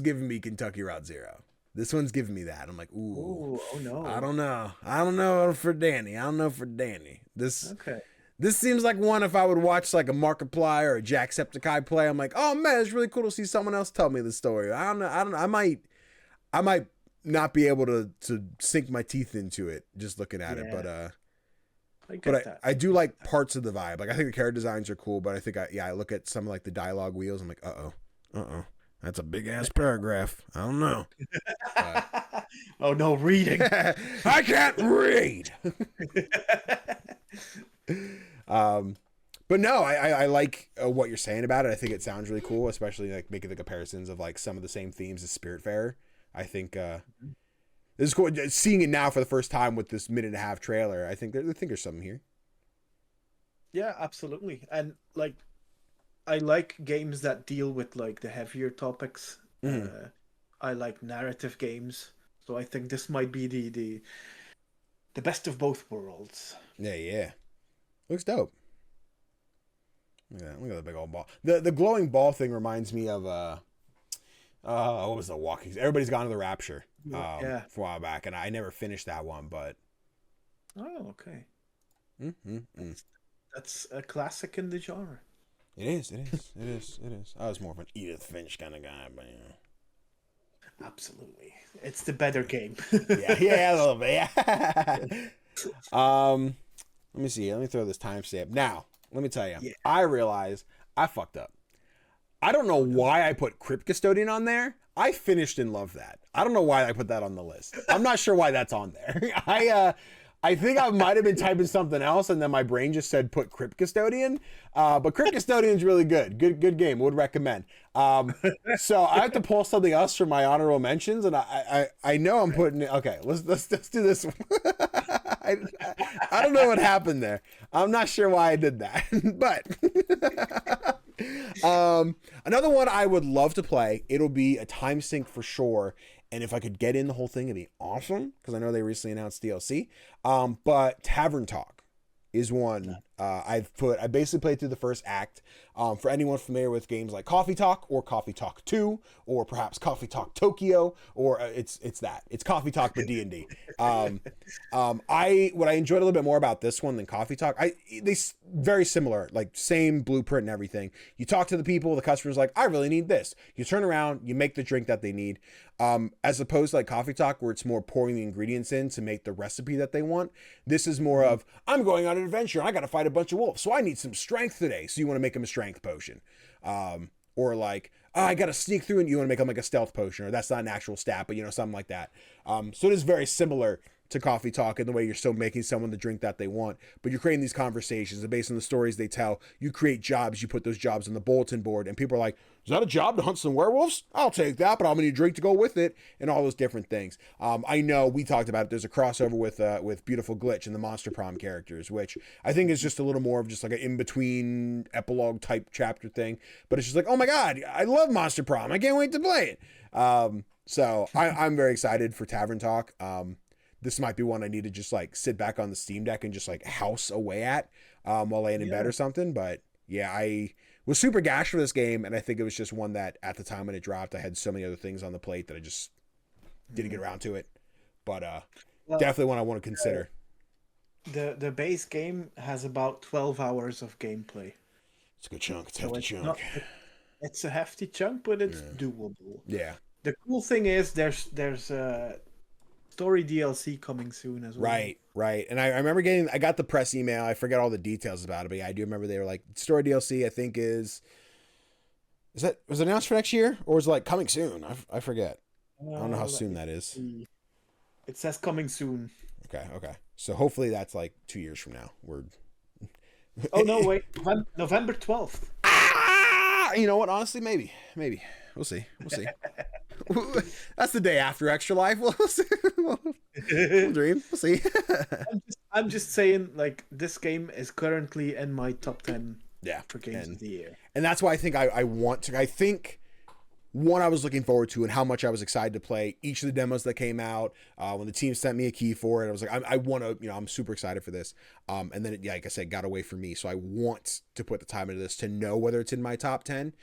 giving me Kentucky Route Zero. This one's giving me that. I'm like, ooh, oh no, I don't know for Danny. Okay. This seems like one if I would watch like a Markiplier or a Jacksepticeye play. I'm like, oh man, it's really cool to see someone else tell me the story. I don't know. I might not be able to sink my teeth into it just looking at it, but I do like parts of the vibe. Like I think the character designs are cool, but I think I look at some like the dialogue wheels. I'm like, that's a big ass paragraph. I don't know. Oh no, reading. I can't read. But no, I like what you're saying about it. I think it sounds really cool, especially like making the comparisons of like some of the same themes as Spiritfarer. I think this is cool. Seeing it now for the first time with this minute and a half trailer, I think there's something here. Yeah, absolutely. And like I like games that deal with like the heavier topics. I like narrative games, so I think this might be the best of both worlds. Yeah. Looks dope. Look at the big old ball. The glowing ball thing reminds me of what was the walking? Everybody's Gone to the Rapture. For a while back, and I never finished that one, but oh, okay. That's a classic in the genre. It is. I was more of an Edith Finch kind of guy, but absolutely, it's the better game. yeah, a little bit. Yeah. Let me see. Let me throw this timestamp. Now, let me tell you. Yeah. I realize I fucked up. I don't know why I put Crypt Custodian on there. I finished and loved that. I don't know why I put that on the list. I'm not sure why that's on there. I think I might have been typing something else, and then my brain just said put Crypt Custodian. But Crypt Custodian's really good. Good game. Would recommend. So I have to pull something else from my honorable mentions, and I know I'm putting it. Okay, let's do this one. I don't know what happened there. I'm not sure why I did that, but another one I would love to play. It'll be a time sink for sure. And if I could get in the whole thing, it'd be awesome, because I know they recently announced DLC. But Tavern Talk is one I basically played through the first act. For anyone familiar with games like Coffee Talk or Coffee Talk 2 or perhaps Coffee Talk Tokyo, or it's Coffee Talk but D&D. What I enjoyed a little bit more about this one than Coffee Talk, they very similar, like same blueprint and everything. You talk to the people, the customer's like, I really need this. You turn around, you make the drink that they need. As opposed to like Coffee Talk, where it's more pouring the ingredients in to make the recipe that they want. This is more of, I'm going on an adventure. I got to fight a bunch of wolves, so I need some strength today. So you want to make them a strength potion. Or like, I got to sneak through and you want to make them like a stealth potion, or that's not an actual stat, but something like that. So it is very similar to Coffee Talk in the way you're still making someone the drink that they want, but you're creating these conversations, and based on the stories they tell, you create jobs, you put those jobs on the bulletin board, and people are like, is that a job to hunt some werewolves? I'll take that, but I'm gonna need a drink to go with it, and all those different things. I know we talked about it. There's a crossover with Beautiful Glitch and the Monster Prom characters, which I think is just a little more of just like an in-between epilogue type chapter thing, but it's just like, oh my god, I love Monster Prom, I can't wait to play it. So I'm very excited for Tavern Talk. This might be one I need to just like sit back on the Steam Deck and just like house away at while laying in bed or something. But yeah, I was super gashed for this game, and I think it was just one that at the time when it dropped, I had so many other things on the plate that I just didn't get around to it. But definitely one I want to consider. The base game has about 12 hours of gameplay. It's a good chunk. It's a hefty chunk. It's a hefty chunk, but it's doable. Yeah. The cool thing is there's story DLC coming soon as well. Right. And I remember I got the press email. I forget all the details about it, but yeah, I do remember they were like, story DLC, I think was it announced for next year or was it like coming soon? I forget. I don't know how soon that is. It says coming soon. Okay. So hopefully that's like 2 years from now. Oh, no, wait. November 12th. You know what? Honestly, maybe. We'll see. That's the day after Extra Life. We'll see. We'll dream. We'll see. I'm just saying, like, this game is currently in my top 10 for games of the year. And that's why I think I think one I was looking forward to and how much I was excited to play each of the demos that came out. When the team sent me a key for it, I was like, I want to, I'm super excited for this. And then, like I said, got away from me. So I want to put the time into this to know whether it's in my top 10.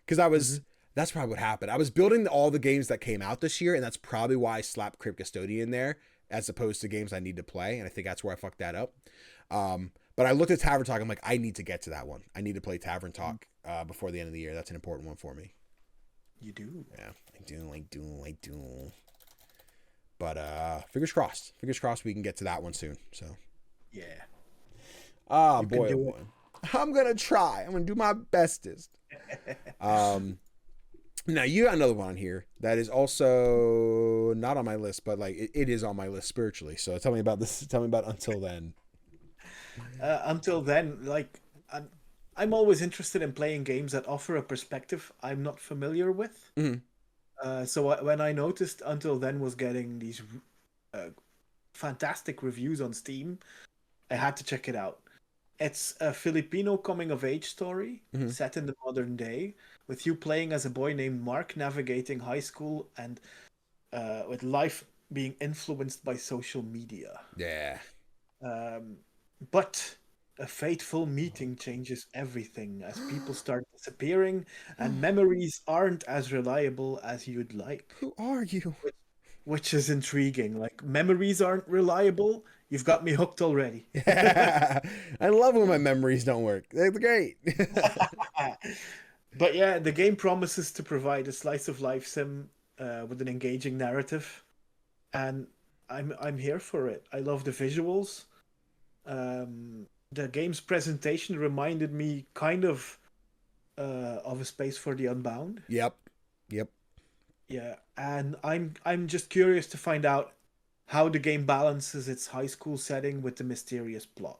Because that's probably what happened. I was building all the games that came out this year, and that's probably why I slapped Crypt Custodian there as opposed to games I need to play. And I think that's where I fucked that up. But I looked at Tavern Talk. I'm like, I need to get to that one. I need to play Tavern Talk before the end of the year. That's an important one for me. You do? Yeah, I do. But fingers crossed. Fingers crossed we can get to that one soon. So. Yeah. Boy. I'm going to try. I'm going to do my bestest. Now you got another one on here that is also not on my list, but like it is on my list spiritually. So tell me about this. Tell me about Until Then. Until Then, like I'm always interested in playing games that offer a perspective I'm not familiar with. So when I noticed Until Then was getting these fantastic reviews on Steam, I had to check it out. It's a Filipino coming-of-age story set in the modern day, with you playing as a boy named Mark navigating high school and with life being influenced by social media. Yeah. But a fateful meeting changes everything as people start disappearing and memories aren't as reliable as you'd like. Who are you? Which is intriguing. Like, memories aren't reliable. You've got me hooked already. I love when my memories don't work. They're great. But yeah, the game promises to provide a slice of life sim with an engaging narrative, and I'm here for it. I love the visuals. The game's presentation reminded me kind of A Space for the Unbound. Yep. Yeah, and I'm just curious to find out how the game balances its high school setting with the mysterious plot.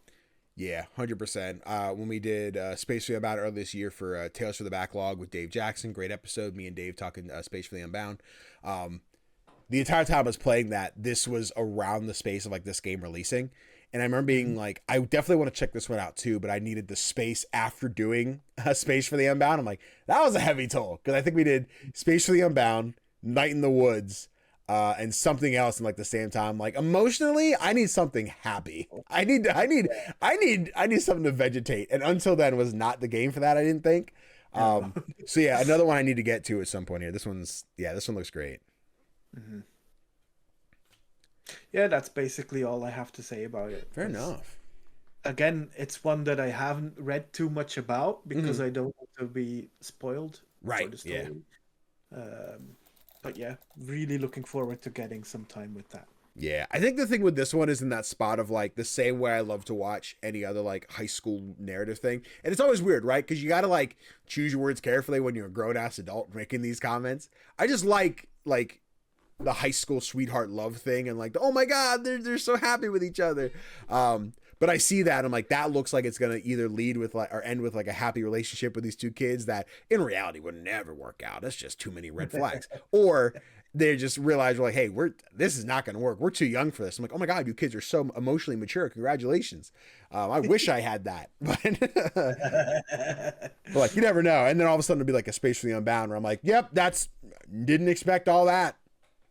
Yeah, 100%. When we did Space for the Unbound earlier this year for Tales for the Backlog with Dave Jackson, great episode. Me and Dave talking Space for the Unbound. The entire time I was playing that, this was around the space of like this game releasing. And I remember being like, I definitely want to check this one out too, but I needed the space after doing Space for the Unbound. I'm like, that was a heavy toll. Because I think we did Space for the Unbound, Night in the Woods, and something else in like the same time. Like emotionally, I need something happy. I need something to vegetate. And Until Then was not the game for that, I didn't think. So yeah, another one I need to get to at some point here. This one looks great. Mm-hmm. Yeah, that's basically all I have to say about it. Fair enough. Again, it's one that I haven't read too much about because I don't want to be spoiled for the story. Yeah. But yeah, really looking forward to getting some time with that. Yeah, I think the thing with this one is in that spot of like the same way I love to watch any other like high school narrative thing. And it's always weird, right? Because you got to like choose your words carefully when you're a grown ass adult making these comments. I just like the high school sweetheart love thing and like, oh my God, they're so happy with each other. But I see that I'm like, that looks like it's going to either lead with like, or end with like a happy relationship with these two kids that in reality would never work out. That's just too many red flags. Or they just realize like, hey, this is not going to work. We're too young for this. I'm like, oh my God, you kids are so emotionally mature. Congratulations. I wish I had that, but like, you never know. And then all of a sudden it'll be like a Space for the Unbound where I'm like, yep, didn't expect all that.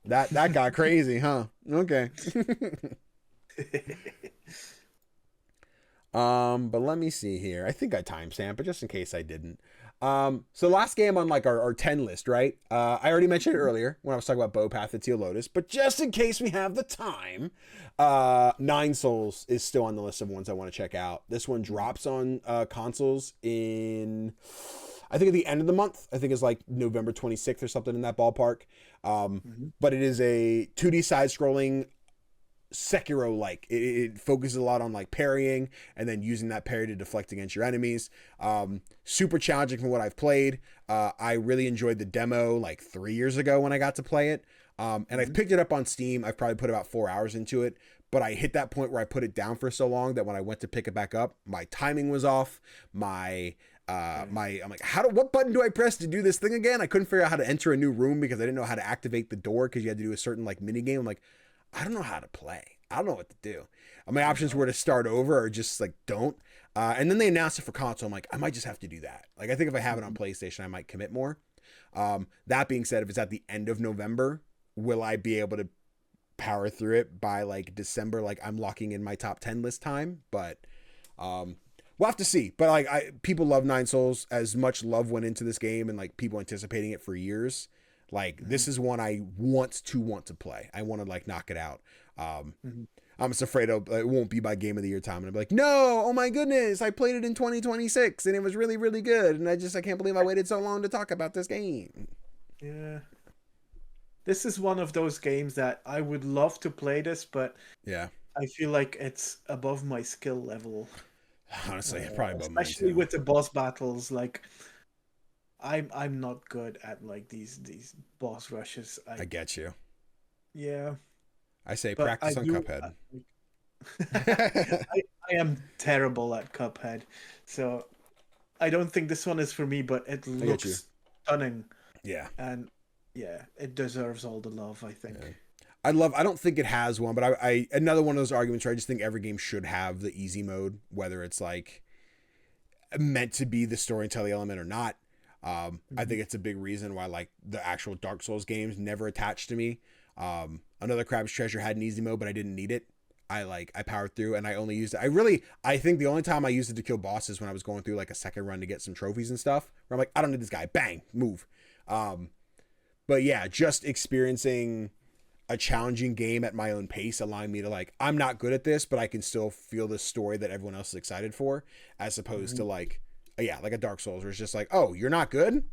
That got crazy, huh? Okay. But let me see here. I think I timestamped, but just in case I didn't. So last game on like our 10 list, right? I already mentioned it earlier when I was talking about Bowpath and Teal Lotus, but just in case we have the time, Nine Souls is still on the list of ones I want to check out. This one drops on consoles in I think at the end of the month, I think it's like November 26th or something in that ballpark. But it is a 2D side-scrolling Sekiro-like. It focuses a lot on like parrying and then using that parry to deflect against your enemies. Super challenging from what I've played. I really enjoyed the demo like 3 years ago when I got to play it. And I've picked it up on Steam. I've probably put about 4 hours into it, but I hit that point where I put it down for so long that when I went to pick it back up, my timing was off. I'm like, what button do I press to do this thing again? I couldn't figure out how to enter a new room because I didn't know how to activate the door because you had to do a certain like mini game. I'm like, I don't know how to play. I don't know what to do. My options were to start over or just like don't. And then they announced it for console. I'm like, I might just have to do that. Like, I think if I have it on PlayStation, I might commit more. That being said, if it's at the end of November, will I be able to power through it by like December? Like, I'm locking in my top 10 list time, but we'll have to see. But like, people love Nine Souls. As much love went into this game and like people anticipating it for years. Like, this is one I want to play. I want to like knock it out. I'm just afraid it won't be by Game of the Year time. And I'll be like, no, oh my goodness, I played it in 2026 and it was really, really good. And I can't believe I waited so long to talk about this game. Yeah. This is one of those games that I would love to play this, but yeah, I feel like it's above my skill level. Honestly, probably above mine especially too. with the boss battles. Like, I'm not good at like these boss rushes. I get you. Yeah. I say practice on Cuphead. I am terrible at Cuphead, so I don't think this one is for me, but it looks stunning. Yeah. And yeah, it deserves all the love, I think. Yeah. I don't think it has one, but I another one of those arguments where I just think every game should have the easy mode, whether it's like meant to be the storytelling element or not. I think it's a big reason why like the actual Dark Souls games never attached to me. Another Crab's Treasure had an easy mode, but I didn't need it. I powered through and I only used it. I think the only time I used it to kill bosses when I was going through like a second run to get some trophies and stuff where I'm like, I don't need this guy. Bang, move. But yeah, just experiencing a challenging game at my own pace, allowing me to like, I'm not good at this, but I can still feel the story that everyone else is excited for, as opposed to like, like a Dark Souls where it's just like, oh, you're not good?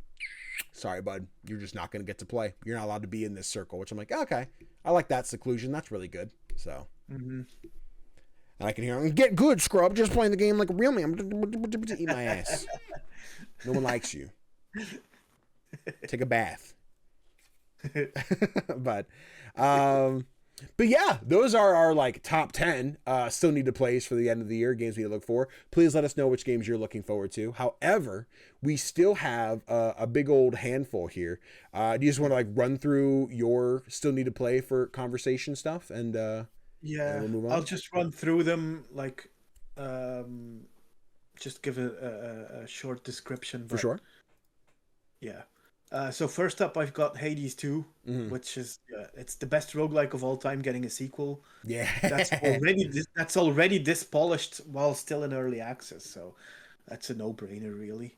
Sorry, bud. You're just not going to get to play. You're not allowed to be in this circle, which I'm like, okay, I like that seclusion. That's really good. So, and I can hear him, get good, scrub. Just playing the game like a real man. Eat my ass. No one likes you. Take a bath. But yeah, those are our like top 10 still need to plays for the end of the year, games we need to look for. Please let us know which games you're looking forward to. However, we still have a big old handful here. Do you just want to like run through your still need to play for conversation stuff and yeah, we'll move on? I'll just run through them, like just give a short description. For sure. Yeah. So first up, I've got Hades 2, which is it's the best roguelike of all time, getting a sequel. Yeah, that's already this polished while still in early access, so that's a no-brainer, really.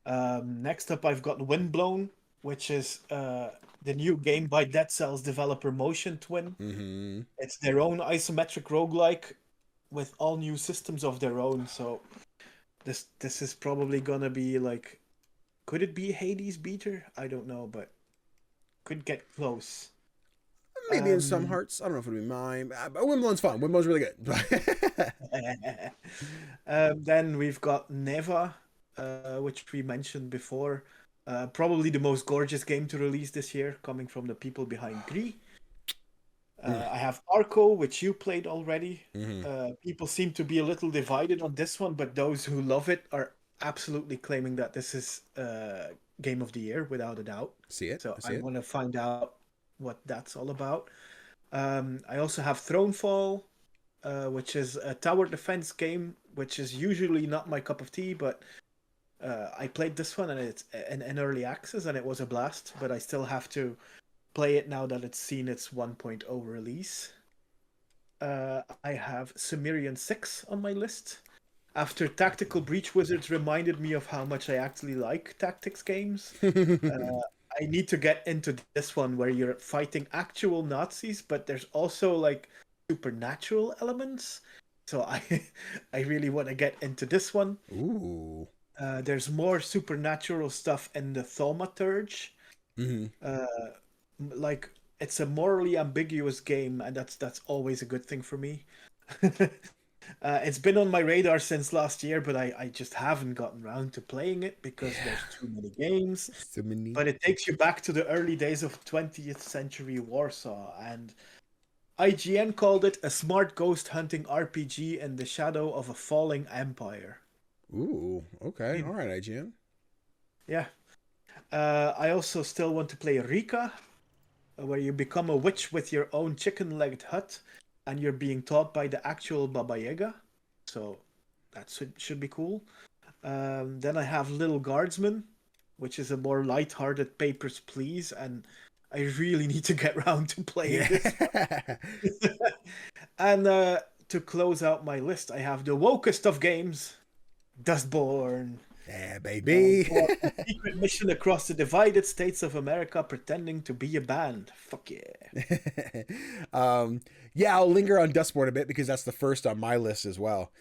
Next up, I've got Windblown, which is the new game by Dead Cells developer Motion Twin. It's their own isometric roguelike with all new systems of their own. So this is probably gonna be like. Could it be Hades beater? I don't know, but could get close. Maybe in some hearts. I don't know if it'll be mine. But Wimbledon's fun. Wimbledon's really good. Then we've got Neva, which we mentioned before. Probably the most gorgeous game to release this year, coming from the people behind Gris. I have Arco, which you played already. People seem to be a little divided on this one, but those who love it are absolutely claiming that this is game of the year without a doubt. I want to find out what that's all about. I also have Thronefall, which is a tower defense game, which is usually not my cup of tea, but I played this one and it's in early access and it was a blast, but I still have to play it now that it's seen its 1.0 release. I have Sumerian 6 on my list. After Tactical Breach Wizards reminded me of how much I actually like tactics games, I need to get into this one where you're fighting actual Nazis, but there's also like supernatural elements. So I really want to get into this one. Ooh. There's more supernatural stuff in the Thaumaturge. Like, it's a morally ambiguous game, and that's always a good thing for me. It's been on my radar since last year, but I just haven't gotten around to playing it because there's too many games. So many. But it takes you back to the early days of 20th century Warsaw, and IGN called it a smart ghost hunting RPG in the shadow of a falling empire. Ooh, okay. All right, IGN. Yeah. I also still want to play Rika, where you become a witch with your own chicken-legged hut, and you're being taught by the actual Baba Yaga. So that should be cool. Then I have Little Guardsman, which is a more light-hearted Papers, Please, and I really need to get around to playing this one. And to close out my list, I have the wokest of games, Dustborn. Yeah, baby. Secret mission across the divided states of America pretending to be a band. Fuck yeah. Yeah, I'll linger on Dustborn a bit because that's the first on my list as well.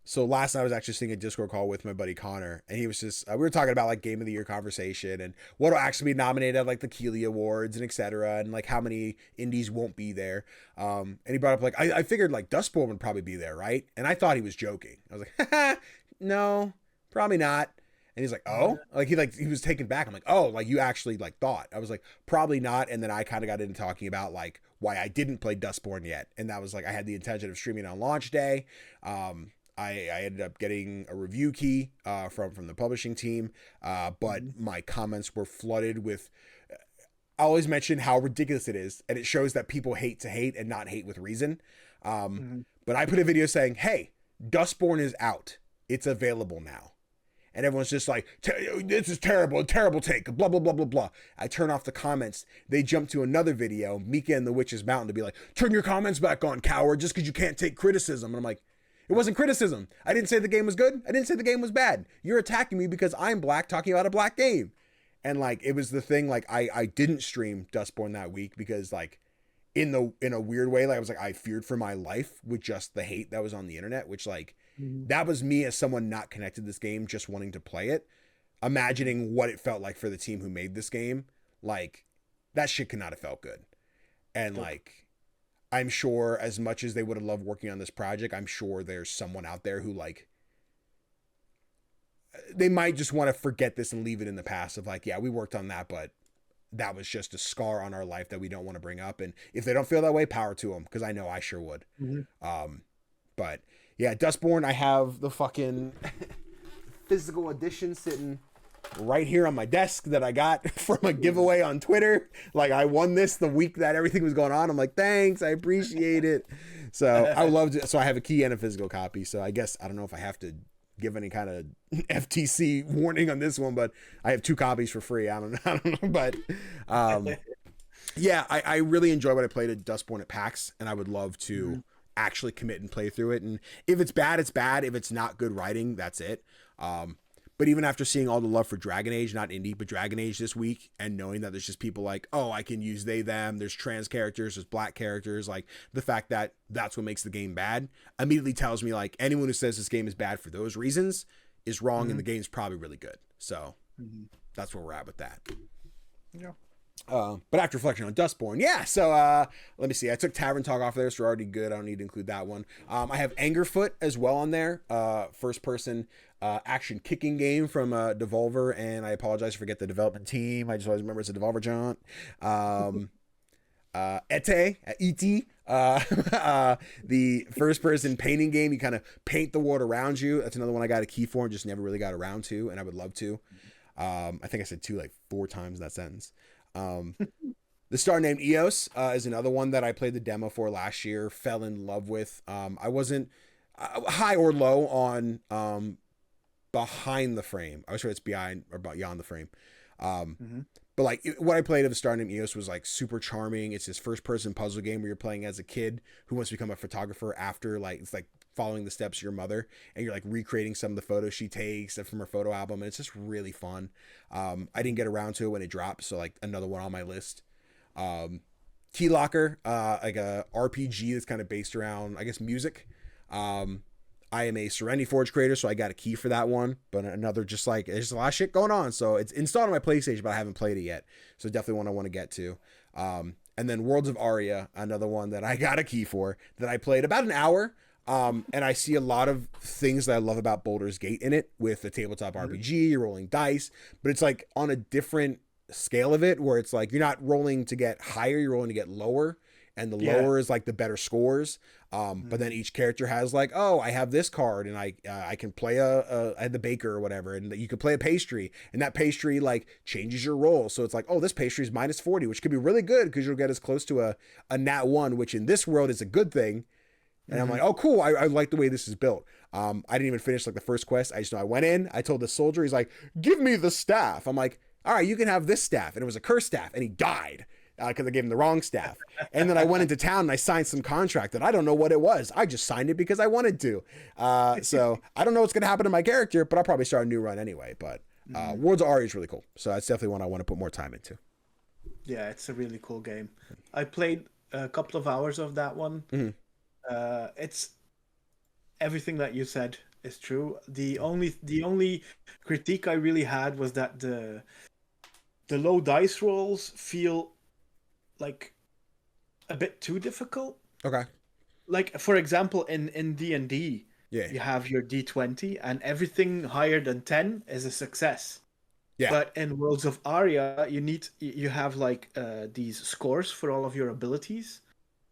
So last night I was actually seeing a Discord call with my buddy Connor, and he was just, we were talking about like Game of the Year conversation and what will actually be nominated at like the Keeley Awards and etc. and like how many indies won't be there. And he brought up like, I figured like Dustborn would probably be there, right? And I thought he was joking. I was like, haha, no. Probably not. And he's like, oh, like he was taken back. I'm like, oh, like you actually like thought. I was like, probably not. And then I kind of got into talking about like why I didn't play Dustborn yet. And that was like, I had the intention of streaming on launch day. I ended up getting a review key from the publishing team. But my comments were flooded with, I always mention how ridiculous it is. And it shows that people hate to hate and not hate with reason. But I put a video saying, hey, Dustborn is out. It's available now. And everyone's just like, this is terrible, terrible take, blah, blah, blah, blah, blah. I turn off the comments. They jump to another video, Mika and the Witch's Mountain, to be like, turn your comments back on, coward, just because you can't take criticism. And I'm like, it wasn't criticism. I didn't say the game was good. I didn't say the game was bad. You're attacking me because I'm black talking about a black game. And like, it was the thing, like, I didn't stream Dustborn that week because like, in a weird way, like I was like, I feared for my life with just the hate that was on the internet, which like, that was me as someone not connected to this game, just wanting to play it, imagining what it felt like for the team who made this game. Like, that shit could not have felt good. And like, I'm sure as much as they would have loved working on this project, I'm sure there's someone out there who like, they might just want to forget this and leave it in the past of like, yeah, we worked on that, but that was just a scar on our life that we don't want to bring up. And if they don't feel that way, power to them, because I know I sure would. But yeah, Dustborn, I have the fucking physical edition sitting right here on my desk that I got from a giveaway on Twitter. Like, I won this the week that everything was going on. I'm like, thanks, I appreciate it. So I loved it. So I have a key and a physical copy. So I guess, I don't know if I have to give any kind of FTC warning on this one, but I have 2 copies for free. I don't know. But yeah, I really enjoy what I played at Dustborn at PAX, and I would love to actually commit and play through it. And if it's bad, it's bad. If it's not good writing, that's it. But even after seeing all the love for Dragon Age, not indie, but Dragon Age this week, and knowing that there's just people like, oh, I can use they, them, there's trans characters, there's black characters, like the fact that that's what makes the game bad immediately tells me like anyone who says this game is bad for those reasons is wrong, and the game's probably really good. So that's where we're at with that. Yeah. But after reflection on Dustborn, yeah. So let me see. I took Tavern Talk off there, so we're already good. I don't need to include that one. I have Angerfoot as well on there. First person action kicking game from Devolver, and I apologize for the development team. I just always remember it's a Devolver jaunt. E.T. The first person painting game. You kind of paint the world around you. That's another one I got a key for and just never really got around to, and I would love to. I think I said 2 like 4 times in that sentence. The Star Named Eos is another one that I played the demo for last year, fell in love with. I wasn't high or low on behind the frame. I was sure it's behind or beyond the frame. But like what I played of the Star Named Eos was like super charming. It's this first person puzzle game where you're playing as a kid who wants to become a photographer after like, it's like following the steps of your mother, and you're like recreating some of the photos she takes from her photo album, and it's just really fun. I didn't get around to it when it dropped, so like another one on my list. Key Locker, like a RPG that's kind of based around, I guess, music. I am a Serenity Forge creator, so I got a key for that one. But another, just like, there's a lot of shit going on. So it's installed on my PlayStation, but I haven't played it yet. So definitely one I want to get to. And then Worlds of Aria, another one that I got a key for, that I played about an hour. And I see a lot of things that I love about Baldur's Gate in it, with the tabletop RPG, you're rolling dice, but it's like on a different scale of it, where it's like you're not rolling to get higher, you're rolling to get lower, and the lower is like the better scores. But then each character has like, oh, I have this card, and I can play the baker or whatever, and you can play a pastry, and that pastry like changes your roll. So it's like, oh, this pastry is minus 40, which could be really good because you'll get as close to a nat 1, which in this world is a good thing. And I'm like, oh, cool. I like the way this is built. I didn't even finish like the first quest. I just know I went in, I told the soldier, he's like, give me the staff. I'm like, all right, you can have this staff. And it was a cursed staff, and he died because I gave him the wrong staff. And then I went into town and I signed some contract that I don't know what it was. I just signed it because I wanted to. So I don't know what's going to happen to my character, but I'll probably start a new run anyway. But Worlds of Aria is really cool. So that's definitely one I want to put more time into. Yeah, it's a really cool game. I played a couple of hours of that one. It's everything that you said is true. The only critique I really had was that the low dice rolls feel like a bit too difficult. Okay. Like, for example, in D&D, you have your D20, and everything higher than 10 is a success. Yeah. But in Worlds of Aria, you have like these scores for all of your abilities.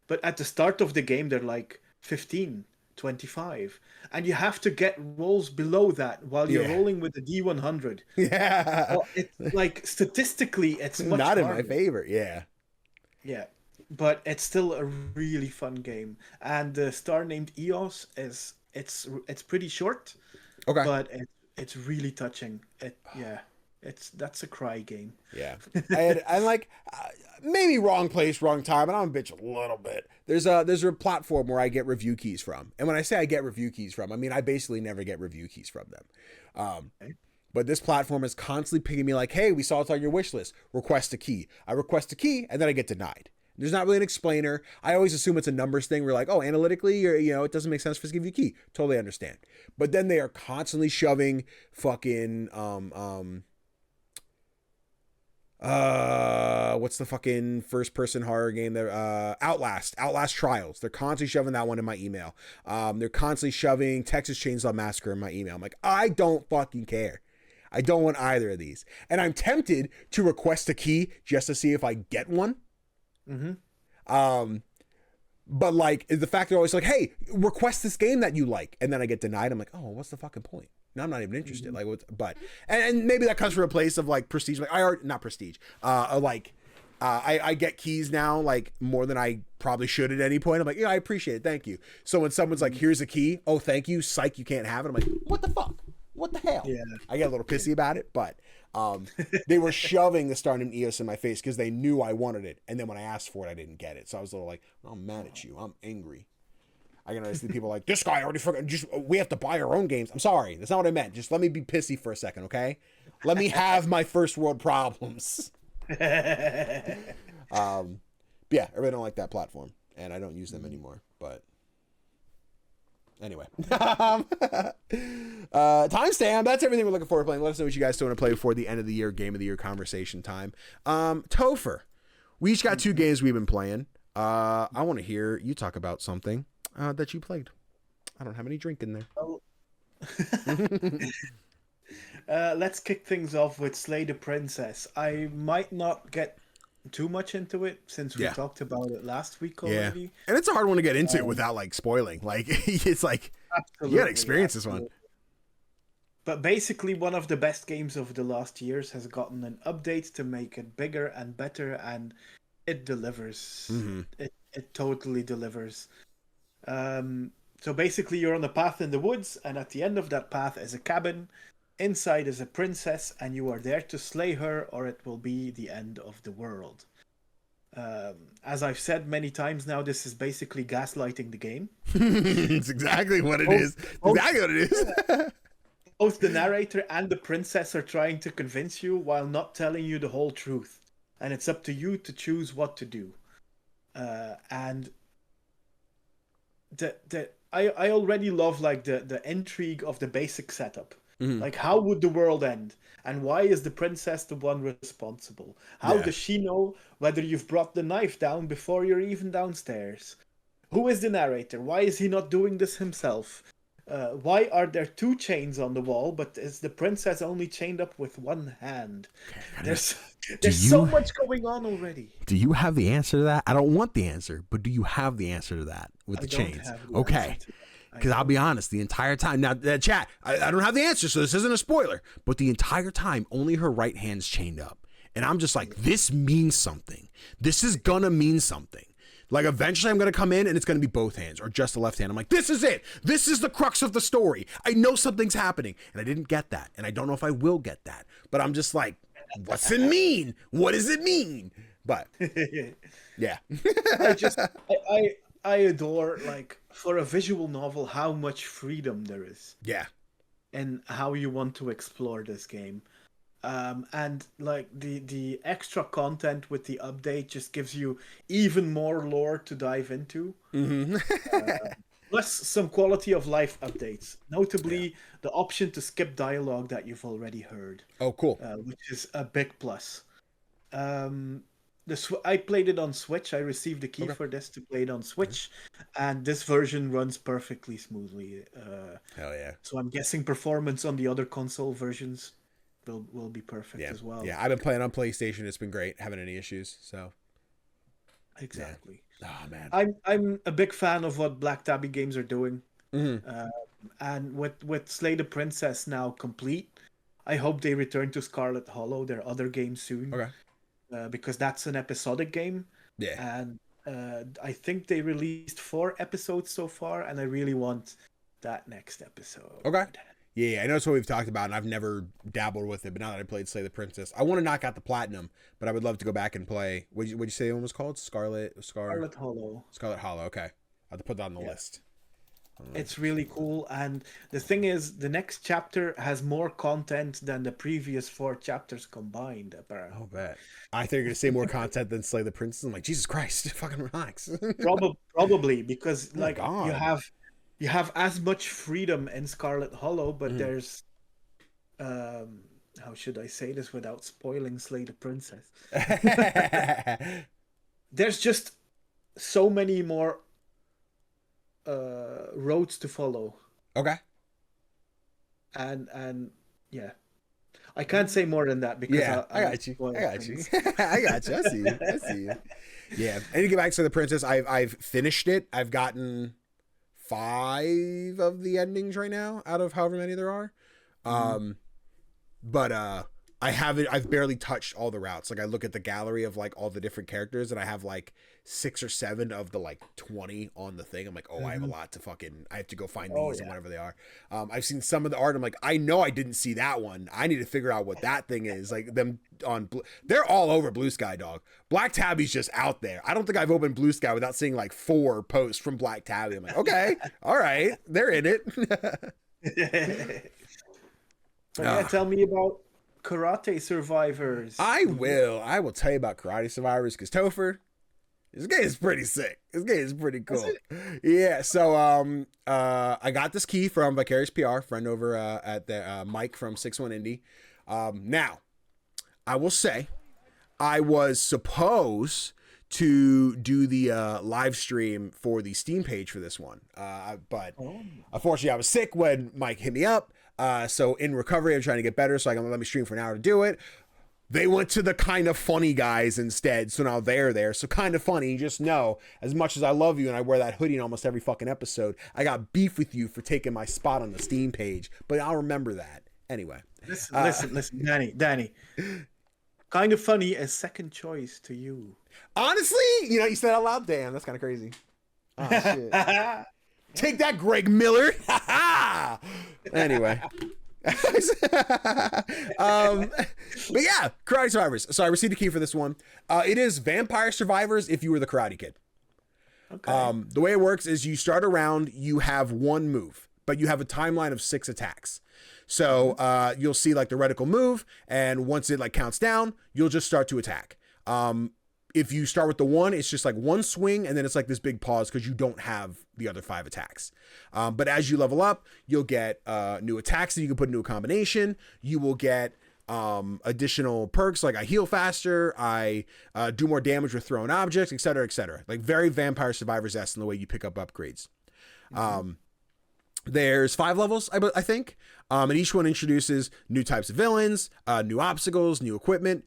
But at the start of the game, they're like 15, 25. And you have to get rolls below that while you're rolling with the D100. Yeah. Well, it's like, statistically, it's much not harder. In my favor. Yeah. Yeah. But it's still a really fun game. And the star named Eos it's pretty short. Okay. But it's really touching. That's a cry game. Yeah. I'm like, maybe wrong place, wrong time, and I'm a bitch a little bit. There's a platform where I get review keys from. And when I say I get review keys from, I mean, I basically never get review keys from them. But this platform is constantly pinging me like, hey, we saw it's on your wish list. Request a key. I request a key, and then I get denied. There's not really an explainer. I always assume it's a numbers thing. We're like, oh, analytically, it doesn't make sense for us to give you a key. Totally understand. But then they are constantly shoving fucking, what's the fucking first person horror game there? Outlast Trials. They're constantly shoving that one in my email. They're constantly shoving Texas Chainsaw Massacre in my email. I'm like, I don't fucking care. I don't want either of these. And I'm tempted to request a key just to see if I get one. But like the fact they're always like, hey, request this game that you like, and then I get denied. I'm like, oh, what's the fucking point? No, I'm not even interested. Like, but and maybe that comes from a place of like prestige. Like not prestige. I get keys now like more than I probably should at any point. I'm like, yeah, I appreciate it, thank you. So when someone's like, here's a key, oh, thank you, psych, you can't have it. I'm like, what the fuck? What the hell? Yeah. I get a little pissy about it, but they were shoving the star named Eos in my face because they knew I wanted it, and then when I asked for it, I didn't get it. So I was a little like, I'm mad at you. I'm angry. I can understand people like, this guy already forgot. We have to buy our own games. I'm sorry. That's not what I meant. Just let me be pissy for a second, okay? Let me have my first world problems. Yeah, I really don't like that platform, and I don't use them anymore. But anyway, timestamp. That's everything we're looking forward to playing. Let us know what you guys still want to play before the end of the year, game of the year conversation time. Topher, we each got 2 games we've been playing. I want to hear you talk about something that you played. I don't have any drink in there. Oh. Let's kick things off with Slay the Princess. I might not get too much into it since we talked about it last week already. Yeah. And it's a hard one to get into without like spoiling. Like it's like you gotta experience this one. But basically one of the best games of the last years has gotten an update to make it bigger and better, and it delivers. It totally delivers. So basically you're on a path in the woods, and at the end of that path is a cabin. Inside is a princess, and you are there to slay her, or it will be the end of the world. As I've said many times now, this is basically gaslighting the game. It's exactly what it is. Exactly what it is. Both the narrator and the princess are trying to convince you while not telling you the whole truth. And it's up to you to choose what to do. And I already love like the intrigue of the basic setup. Like, how would the world end? And why is the princess the one responsible? How does she know whether you've brought the knife down before you're even downstairs? Who is the narrator? Why is he not doing this himself? Why are there 2 chains on the wall, but is the princess only chained up with 1 hand? There's so much going on already. Do you have the answer to that? I don't want the answer, but do you have the answer to that with the chains? Okay. Because I'll be honest, the entire time, now, chat, I don't have the answer, so this isn't a spoiler, but the entire time, only her right hand's chained up. And I'm just like, this means something. This is gonna mean something. Like, eventually I'm going to come in and it's going to be both hands or just the left hand. I'm like, this is it. This is the crux of the story. I know something's happening. And I didn't get that. And I don't know if I will get that. But I'm just like, what's it mean? What does it mean? But, yeah. I adore, like, for a visual novel, how much freedom there is. Yeah. And how you want to explore this game. And like the extra content with the update just gives you even more lore to dive into. Plus some quality of life updates, notably the option to skip dialogue that you've already heard. Oh, cool. Which is a big plus. I played it on Switch. I received the key for this to play it on Switch, and this version runs perfectly smoothly. Hell yeah. So I'm guessing performance on the other console versions will be perfect as well. Yeah, I've been playing on PlayStation. It's been great. Haven't any issues. So exactly. Yeah. Oh man. I'm a big fan of what Black Tabby Games are doing. And with Slay the Princess now complete, I hope they return to Scarlet Hollow, their other game, soon. Okay. Because that's an episodic game. Yeah. And I think they released 4 episodes so far, and I really want that next episode. Okay. Yeah, I know it's what we've talked about, and I've never dabbled with it, but now that I played Slay the Princess, I want to knock out the Platinum, but I would love to go back and play, what'd you say the one was called? Scarlet Hollow. Scarlet Hollow, okay. I'll have to put that on the list. It's really cool, and the thing is, the next chapter has more content than the previous 4 chapters combined, apparently. I'll bet. I think you're going to say more content than Slay the Princess. I'm like, Jesus Christ, fucking relax. Probably, because like you have as much freedom in Scarlet Hollow, but there's how should I say this without spoiling Slay the Princess? There's just so many more roads to follow. Okay. And yeah. I can't say more than that because I got you. I see you. Yeah. I need to get back to the Princess. I've finished it. I've gotten 5 of the endings right now out of however many there are. But I've barely touched all the routes. Like, I look at the gallery of like all the different characters, and I have like 6 or 7 of the like 20 on the thing. I'm like, I have a lot to I have to go find these and whatever they are. I've seen some of the art. I'm like, I know I didn't see that one. I need to figure out what that thing is. Like, them on they're all over Blue Sky, dog. Black Tabby's just out there. I don't think I've opened Blue Sky without seeing like 4 posts from Black Tabby. I'm like, okay, all right, they're in it. Tell me about Karate Survivors. I will tell you about Karate Survivors, because Topher, this game is pretty sick. This game is pretty cool. Yeah, so I got this key from Vicarious PR, friend over at the Mike from 61 Indie. Now, I will say, I was supposed to do the live stream for the Steam page for this one, but unfortunately I was sick when Mike hit me up. So in recovery, I'm trying to get better, so I can let me stream for an hour to do it. They went to the Kind of Funny guys instead, so now they're there. So Kind of Funny, just know, as much as I love you and I wear that hoodie in almost every fucking episode, I got beef with you for taking my spot on the Steam page, but I'll remember that. Anyway. Listen, Danny. Kind of Funny is second choice to you. Honestly, you said out loud, damn, that's kind of crazy. Oh, shit. Take that, Greg Miller. Anyway. But yeah, Karate Survivors. So I received a key for this one. It is Vampire Survivors if you were the Karate Kid. Okay. The way it works is you start a round, you have 1 move, but you have a timeline of 6 attacks. So you'll see like the reticle move, and once it like counts down, you'll just start to attack. if you start with the 1, it's just like 1 swing, and then it's like this big pause because you don't have the other 5 attacks. But as you level up, you'll get new attacks that you can put into a combination. You will get additional perks, like I heal faster, I do more damage with thrown objects, etc., etc. Like very Vampire Survivors-esque in the way you pick up upgrades. There's 5 levels, I think, and each one introduces new types of villains, new obstacles, new equipment.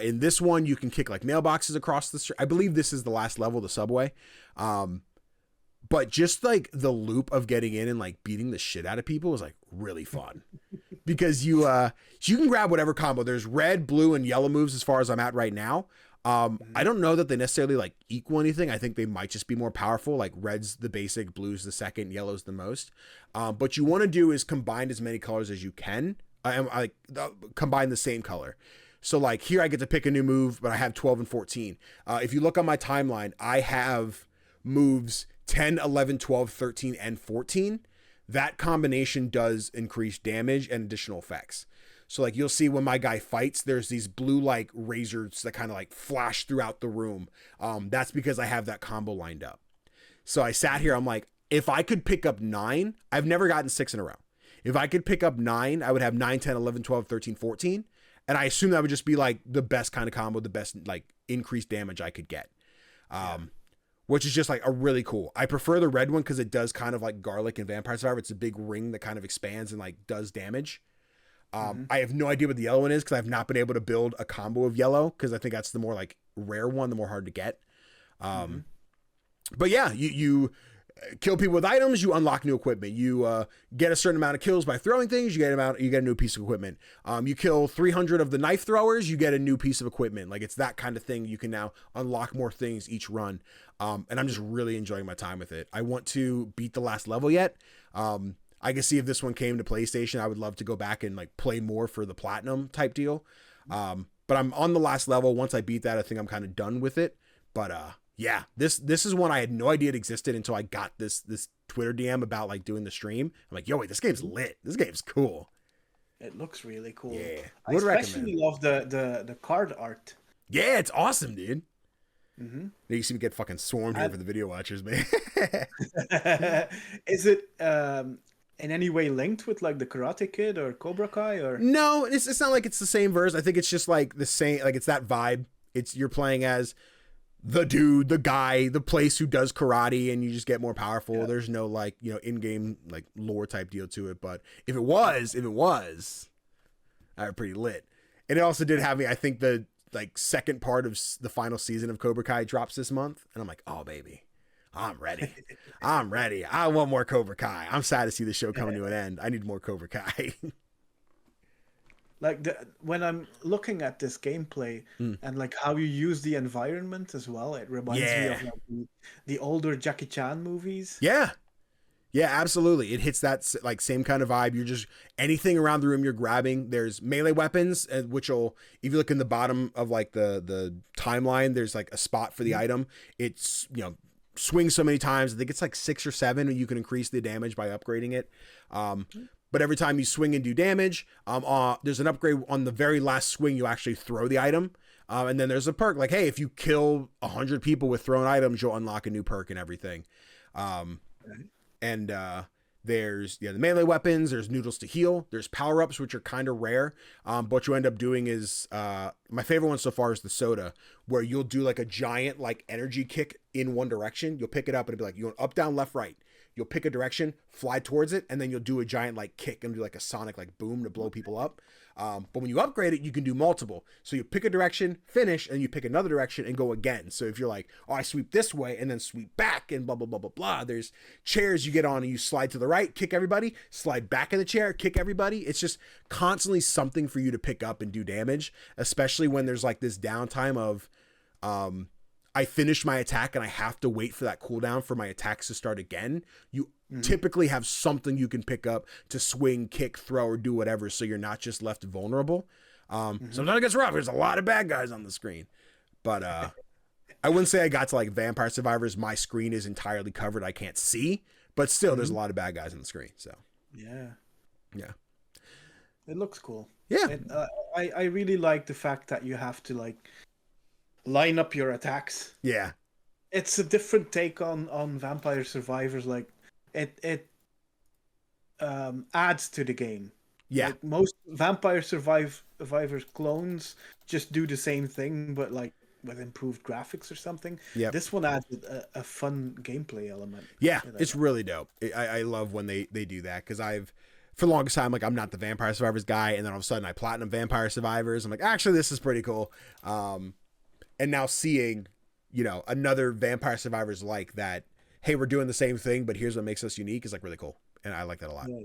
In this one, you can kick like mailboxes across the street. I believe this is the last level, the subway. But just like the loop of getting in and like beating the shit out of people was like really fun because you can grab whatever combo. There's red, blue, and yellow moves as far as I'm at right now. I don't know that they necessarily like equal anything. I think they might just be more powerful. Like red's the basic, blue's the second, yellow's the most. But you want to do is combine as many colors as you can. Combine the same color. So like here I get to pick a new move, but I have 12 and 14. If you look on my timeline, I have moves 10, 11, 12, 13, and 14. That combination does increase damage and additional effects. So like you'll see when my guy fights, there's these blue like razors that kind of like flash throughout the room. That's because I have that combo lined up. So I sat here, I'm like, if I could pick up 9, I've never gotten 6 in a row. If I could pick up 9, I would have 9, 10, 11, 12, 13, 14. And I assume that would just be like the best kind of combo, the best like increased damage I could get. Which is just like a really cool. I prefer the red one because it does kind of like garlic and Vampire Survivor. It's a big ring that kind of expands and like does damage. I have no idea what the yellow one is because I've not been able to build a combo of yellow because I think that's the more like rare one, the more hard to get. But yeah, you kill people with items, you unlock new equipment. You get a certain amount of kills by throwing things, you get a new piece of equipment. You kill 300 of the knife throwers, you get a new piece of equipment. Like it's that kind of thing. You can now unlock more things each run. And I'm just really enjoying my time with it. I want to beat the last level yet. I can see if this one came to PlayStation, I would love to go back and like play more for the platinum type deal. But I'm on the last level. Once I beat that, I think I'm kind of done with it. But yeah, this is one I had no idea it existed until I got this Twitter DM about like doing the stream. I'm like, yo, wait, this game's lit. This game's cool. It looks really cool. Yeah, I especially love the card art. Yeah, it's awesome, dude. You see me get fucking swarmed here for the video watchers, man. Is it in any way linked with like the Karate Kid or Cobra Kai or? No, it's not like it's the same verse. I think it's just like the same, like it's that vibe. It's you're playing as the dude, the guy, the place who does karate, and you just get more powerful. Yeah. There's no like, you know, in-game like lore type deal to it. But if it was, pretty lit. And it also did have me, I think the like second part of the final season of Cobra Kai drops this month. And I'm like, oh baby, I'm ready. I'm ready. I want more Cobra Kai. I'm sad to see the show coming to an end. I need more Cobra Kai. Like when I'm looking at this gameplay and like how you use the environment as well, it reminds me of like the older Jackie Chan movies. Yeah, absolutely. It hits that like same kind of vibe. You're just anything around the room you're grabbing. There's melee weapons, which will, if you look in the bottom of like the timeline, there's like a spot for the item. It's, you know, swings so many times. I think it's like 6 or 7, and you can increase the damage by upgrading it. But every time you swing and do damage, there's an upgrade on the very last swing. You actually throw the item. And then there's a perk like, hey, if you kill 100 people with thrown items, you'll unlock a new perk and everything. And there's the melee weapons. There's noodles to heal. There's power-ups, which are kind of rare. But what you end up doing is, my favorite one so far is the soda, where you'll do like a giant like energy kick in one direction. You'll pick it up and it'll be like, you're going up, down, left, right. You'll pick a direction, fly towards it, and then you'll do a giant like kick and do like a sonic like boom to blow people up. But when you upgrade it, you can do multiple. So you pick a direction, finish, and you pick another direction and go again. So if you're like, oh, I sweep this way and then sweep back and blah, blah, blah, blah, blah. There's chairs you get on and you slide to the right, kick everybody, slide back in the chair, kick everybody. It's just constantly something for you to pick up and do damage, especially when there's like this downtime of, I finished my attack and I have to wait for that cooldown for my attacks to start again. You typically have something you can pick up to swing, kick, throw, or do whatever, so you're not just left vulnerable. Sometimes it gets rough. There's a lot of bad guys on the screen. But I wouldn't say I got to like Vampire Survivors. My screen is entirely covered. I can't see. But still, there's a lot of bad guys on the screen. So yeah. It looks cool. Yeah. And, I really like the fact that you have to like line up your attacks. Yeah. It's a different take on Vampire Survivors. Like it adds to the game. Yeah. Like most Vampire Survivors clones just do the same thing, but like with improved graphics or something. Yeah. This one adds a fun gameplay element. Yeah, it's really dope. I love when they do that, because for the longest time, like, I'm not the Vampire Survivors guy, and then all of a sudden I platinum Vampire Survivors. I'm like, actually, this is pretty cool. And now seeing, another Vampire Survivors like that, hey, we're doing the same thing, but here's what makes us unique, is like really cool. And I like that a lot. Yeah,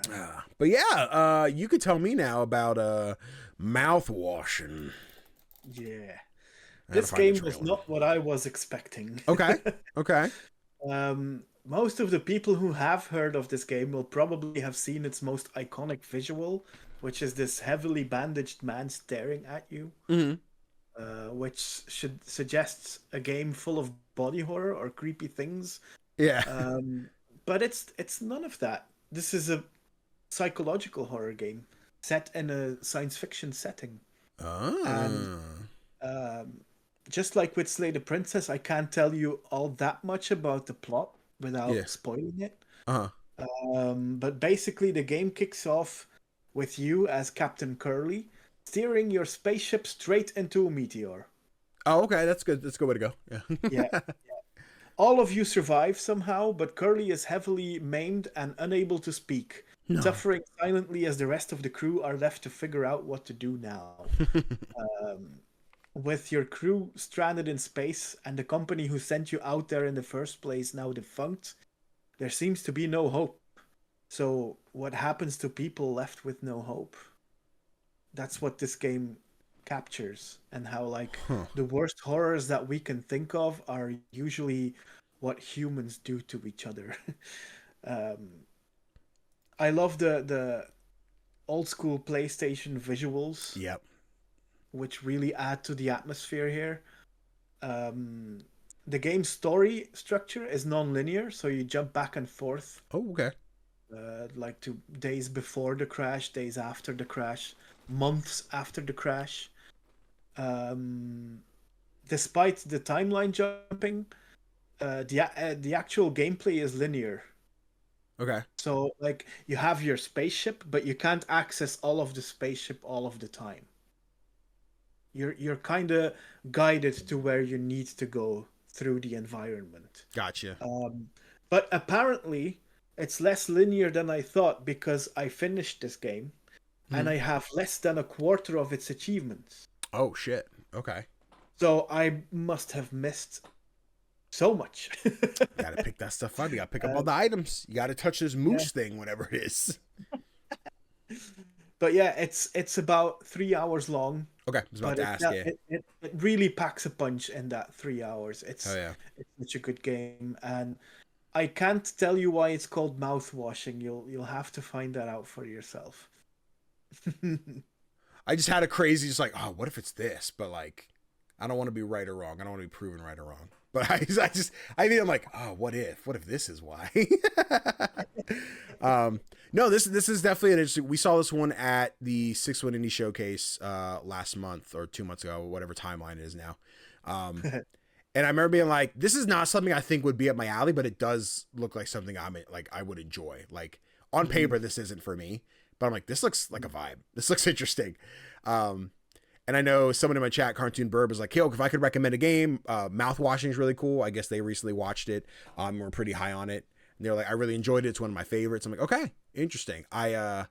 right. But yeah, you could tell me now about Mouthwashing. Yeah. This game was not what I was expecting. Okay. Most of the people who have heard of this game will probably have seen its most iconic visual, which is this heavily bandaged man staring at you, which suggests a game full of body horror or creepy things. Yeah. But it's none of that. This is a psychological horror game set in a science fiction setting. And just like with Slay the Princess, I can't tell you all that much about the plot without spoiling it. But basically, the game kicks off with you as Captain Curly steering your spaceship straight into a meteor. Oh, okay, that's good. That's a good way to go. Yeah. All of you survive somehow, but Curly is heavily maimed and unable to speak, suffering silently as the rest of the crew are left to figure out what to do now. With your crew stranded in space and the company who sent you out there in the first place now defunct, there seems to be no hope. So what happens to people left with no hope? That's what this game captures, and how the worst horrors that we can think of are usually what humans do to each other. I love the old school PlayStation visuals. Yep. Which really add to the atmosphere here. The game's story structure is non-linear, so you jump back and forth. Oh, okay. Like to days before the crash, days after the crash, months after the crash. Despite the timeline jumping, the actual gameplay is linear. Okay. So like you have your spaceship, but you can't access all of the spaceship all of the time. You're kind of guided to where you need to go through the environment. Gotcha. But apparently it's less linear than I thought, because I finished this game and I have less than a quarter of its achievements. Oh shit. Okay. So I must have missed so much. You gotta pick that stuff up. You gotta pick up all the items. You gotta touch this moose thing, whatever it is. But yeah, it's about 3 hours long. Okay, I was about to ask. It really packs a punch in that 3 hours. It's such a good game, and I can't tell you why it's called Mouthwashing. You'll have to find that out for yourself. I just had a crazy, just like, oh, what if it's this? But like, I don't want to be right or wrong. I don't want to be proven right or wrong. But I think I'm like, oh, what if this is why? No, this is definitely an interesting. We saw this one at the 6-1 Indie Showcase last month or 2 months ago, whatever timeline it is now. And I remember being like, this is not something I think would be up my alley, but it does look like something I would enjoy. Like on paper, this isn't for me, but I'm like, this looks like a vibe. This looks interesting. And I know someone in my chat, Cartoon Burb, is like, "Yo, if I could recommend a game, Mouthwashing is really cool." I guess they recently watched it. We're pretty high on it. And they're like, "I really enjoyed it. It's one of my favorites." I'm like, "Okay, interesting." I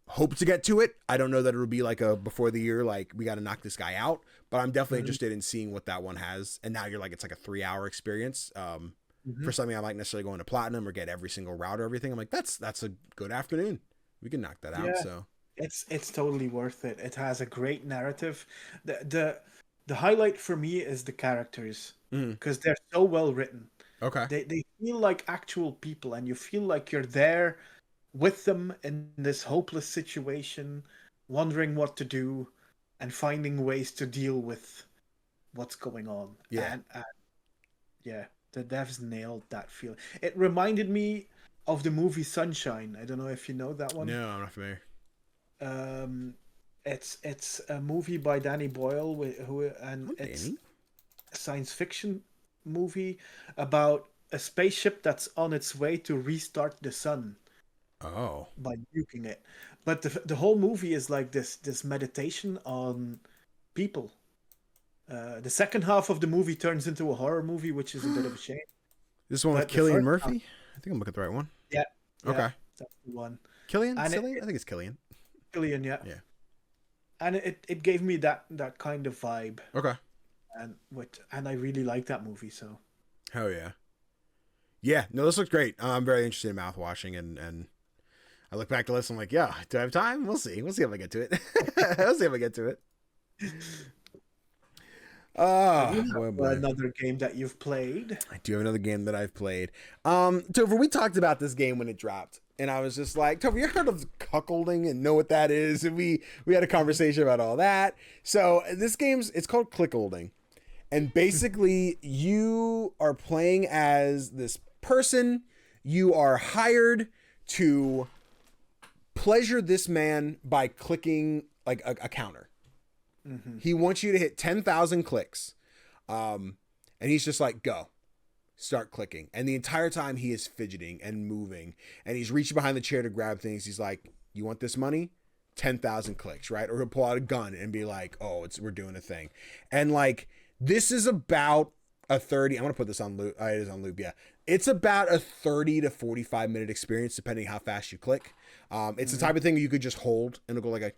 hope to get to it. I don't know that it'll be like a before the year, like we got to knock this guy out. But I'm definitely interested in seeing what that one has. And now you're like, it's like a 3-hour experience for something I might necessarily go into platinum or get every single route or everything. I'm like, that's a good afternoon. We can knock that out. So. It's totally worth it. It has a great narrative. The highlight for me is the characters, because they're so well written. Okay. They feel like actual people, and you feel like you're there with them in this hopeless situation, wondering what to do and finding ways to deal with what's going on. Yeah. And the devs nailed that feeling. It reminded me of the movie Sunshine. I don't know if you know that one. No, I'm not familiar. It's a movie by Danny Boyle it's a science fiction movie about a spaceship that's on its way to restart the sun. Oh. By nuking it. But the whole movie is like this meditation on people. The second half of the movie turns into a horror movie, which is a bit of a shame. This one with Cillian Murphy? I think I'm looking at the right one. Yeah. Okay. That's the one. Cillian? I think it's Cillian. Cillian, yeah. Yeah. And it gave me that kind of vibe. Okay. And I really like that movie, so. Hell yeah. Yeah, no, this looks great. I'm very interested in Mouthwashing, and I look back to this, I'm like, yeah, do I have time? We'll see. We'll see if I get to it. We'll see if I get to it. Another game that you've played. I do have another game that I've played. Topher, we talked about this game when it dropped, and I was just like, Topher, you heard of Clickolding and know what that is? And we had a conversation about all that. So this it's called Clickolding. And basically, you are playing as this person. You are hired to pleasure this man by clicking like a counter. Mm-hmm. He wants you to hit 10,000 clicks. And he's just like, go. Start clicking. And the entire time he is fidgeting and moving. And he's reaching behind the chair to grab things. He's like, you want this money? 10,000 clicks, right? Or he'll pull out a gun and be like, oh, we're doing a thing. And like, this is about a 30. I'm going to put this on loop. It is on loop. Yeah. It's about a 30 to 45 minute experience, depending how fast you click. It's the type of thing you could just hold and it'll go like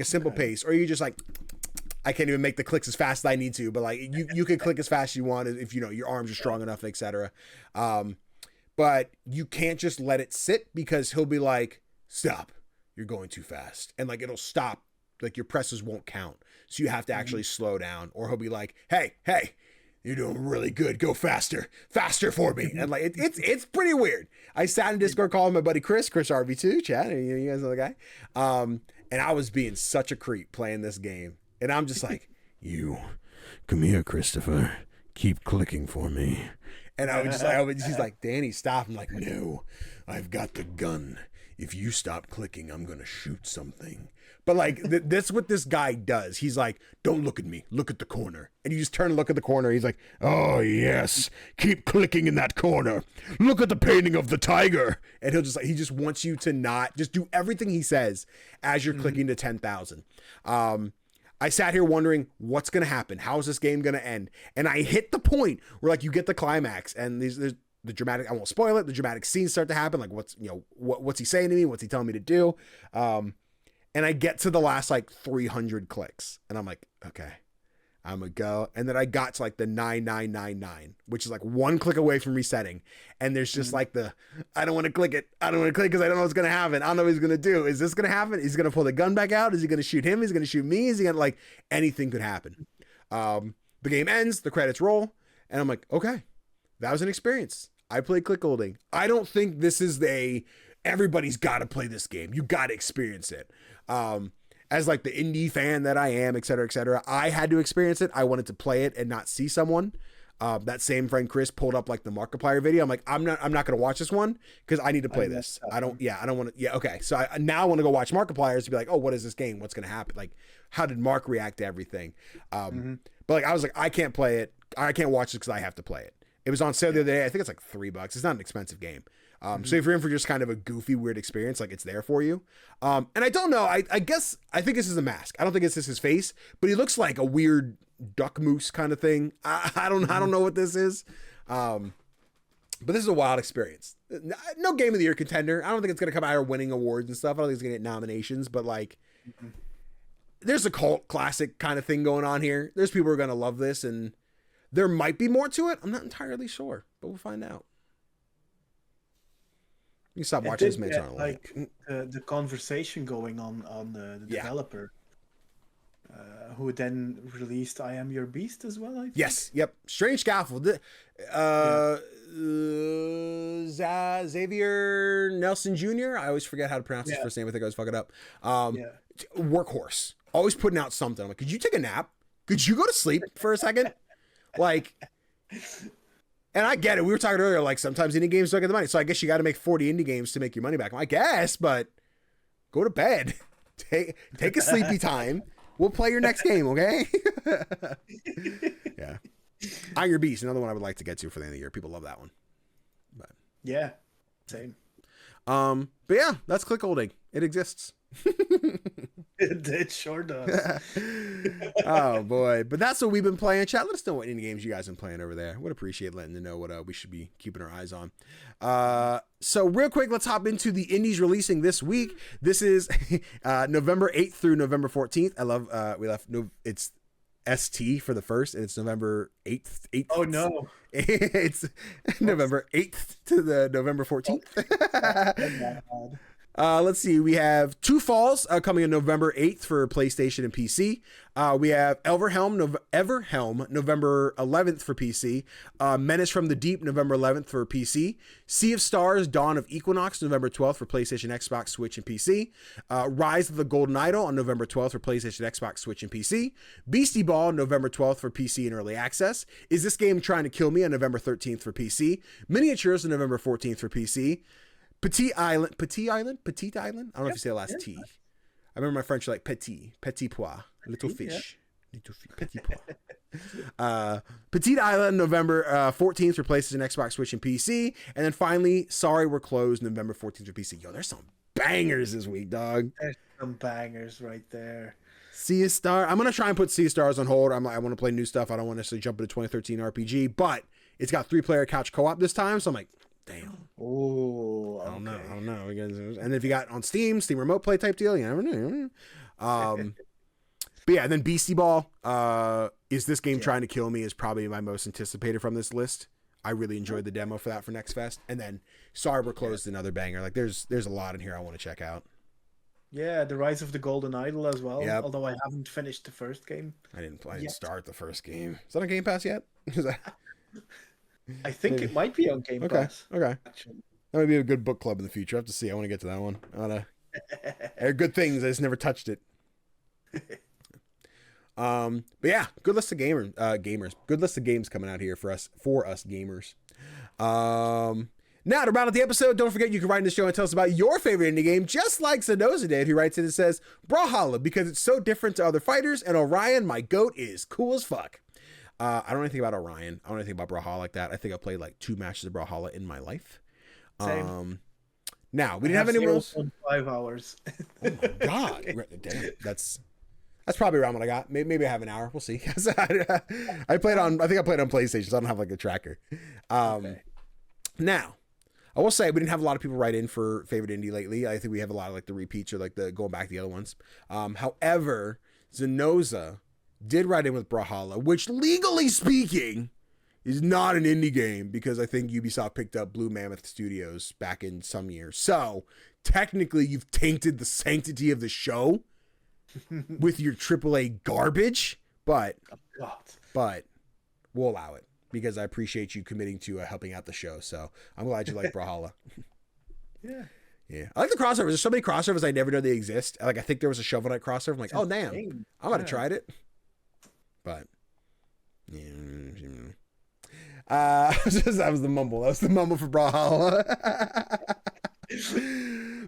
a simple pace, or you just like, I can't even make the clicks as fast as I need to, but like you can click as fast as you want if you know your arms are strong enough, etc. But you can't just let it sit because he'll be like, stop, you're going too fast. And like, it'll stop, like your presses won't count. So you have to actually slow down, or he'll be like, hey, you're doing really good. Go faster for me. And like, it's pretty weird. I sat in Discord call with my buddy Chris RV2 chat. You guys know the guy. And I was being such a creep playing this game. And I'm just like, you come here, Christopher, keep clicking for me. And I was just like, she's like, Danny, stop. I'm like, no, I've got the gun. If you stop clicking, I'm going to shoot something. But like, that's what this guy does. He's like, don't look at me. Look at the corner. And you just turn and look at the corner. He's like, oh, yes. Keep clicking in that corner. Look at the painting of the tiger. And he just wants you to not just do everything he says as you're clicking to 10,000. I sat here wondering what's going to happen. How is this game going to end? And I hit the point where like you get the climax and there's the dramatic, I won't spoil it. The dramatic scenes start to happen. Like what's he saying to me? What's he telling me to do? And I get to the last like 300 clicks and I'm like, okay, I'm gonna go. And then I got to like the 9999, which is like one click away from resetting. And there's just like I don't want to click it. I don't want to click because I don't know what's going to happen. I don't know what he's going to do. Is this going to happen? Is he going to pull the gun back out? Is he going to shoot him? Is he going to shoot me? Is he going to like, anything could happen. The game ends, the credits roll. And I'm like, okay, that was an experience. I played Clickolding. I don't think this is everybody's got to play this game. You got to experience it. As like the indie fan that I am, et cetera, I had to experience it. I wanted to play it and not see someone. That same friend Chris pulled up like the Markiplier video. I'm like, I'm not going to watch this one because I need to play this. I don't want to. Yeah. Okay. So I now want to go watch Markipliers to be like, oh, what is this game? What's going to happen? Like, how did Mark react to everything? But like, I was like, I can't play it. I can't watch it because I have to play it. It was on sale the other day. I think it's like $3. It's not an expensive game. So if you're in for just kind of a goofy, weird experience, like it's there for you. And I don't know. I think this is a mask. I don't think this is his face, but he looks like a weird duck moose kind of thing. I don't know what this is. But this is a wild experience. No game of the year contender. I don't think it's going to come out here winning awards and stuff. I don't think it's going to get nominations, but like there's a cult classic kind of thing going on here. There's people who are going to love this and there might be more to it. I'm not entirely sure, but we'll find out. You stop watching this match on like the conversation going on the developer, who then released "I Am Your Beast" as well. I think. Yes. Yep. Strange Scaffold. Xavier Nelson Jr. I always forget how to pronounce his first name. I think I always fuck it up. Workhorse. Always putting out something. I'm like, could you take a nap? Could you go to sleep for a second? Like. And I get it. We were talking earlier, like sometimes indie games don't get the money. So I guess you got to make 40 indie games to make your money back. I guess, but go to bed. take a sleepy time. We'll play your next game, okay? Yeah. Iron Beast, another one I would like to get to for the end of the year. People love that one. But yeah, same. But yeah, that's Clickolding. It exists. It sure does. Oh boy, but that's what we've been playing. Chat, let us know what indie games you guys have been playing over there. Would appreciate letting them know what we should be keeping our eyes on. So real quick, let's hop into the indies releasing this week. This is November 8th through November 14th. I love it's ST for the first, and it's November 8th. Oh no. It's November 8th to the November 14th. Let's see. We have Two Falls coming in November 8th for PlayStation and PC. We have Everhelm November 11th for PC. Menace from the Deep November 11th for PC. Sea of Stars Dawn of Equinox November 12th for PlayStation, Xbox, Switch, and PC. Rise of the Golden Idol on November 12th for PlayStation, Xbox, Switch, and PC. Beastie Ball November 12th for PC and Early Access. Is This Game Trying to Kill Me on November 13th for PC. Miniatures on November 14th for PC. Petit Island. I don't know if you say the last T. I remember my French like petit pois, little fish, petit pois. Petit Island, November 14th for PlayStation, Xbox, Switch, and PC. And then finally, Sorry We're Closed, November 14th for PC. Yo, there's some bangers this week, dog. There's some bangers right there. Sea of Stars. I'm going to try and put Sea of Stars on hold. I want to play new stuff. I don't want to necessarily jump into 2013 RPG, but it's got 3-player couch co-op this time. So I'm like, damn. Oh, okay. I don't know. And if you got on Steam remote play type deal, you never know. But yeah, then Beastie Ball, Is This Game Trying to Kill Me is probably my most anticipated from this list. I really enjoyed the demo for that for Next Fest. And then Sorry We're Closed, another banger. Like there's a lot in here I want to check out. Yeah, the Rise of the Golden Idol as well. Yep. Although I haven't finished the first game. I didn't start the first game. Is that on Game Pass yet? I think it might be on Game Pass. Okay. Actually. That might be a good book club in the future. I have to see. I want to get to that one. They're good things. I just never touched it. But yeah, good list of gamers. Good list of games coming out here for us gamers. Now to round out the episode, don't forget you can write in the show and tell us about your favorite indie game, just like Zenoza did, who writes in and says, Brawlhalla, because it's so different to other fighters, and Orion, my goat, is cool as fuck. I don't know anything about Orion. I don't know anything about Brawlhalla like that. I think I played like 2 matches of Brawlhalla in my life. Same. Now, we didn't have any rules. 5 hours. Oh my God. Damn, that's probably around what I got. Maybe I have an hour. We'll see. I think I played on PlayStation, so I don't have like a tracker. Okay. Now, I will say we didn't have a lot of people write in for favorite indie lately. I think we have a lot of like the repeats or like the going back to the other ones. However, Zenoza did write in with Brawlhalla, which legally speaking is not an indie game because I think Ubisoft picked up Blue Mammoth Studios back in some years. So technically you've tainted the sanctity of the show with your AAA garbage, but we'll allow it because I appreciate you committing to helping out the show. So I'm glad you like Brawlhalla. Yeah. Yeah, I like the crossovers. There's so many crossovers I never know they exist. Like I think there was a Shovel Knight crossover. I'm like, oh damn, I might have tried it. But yeah, that was the mumble. That was the mumble for Brawlhalla.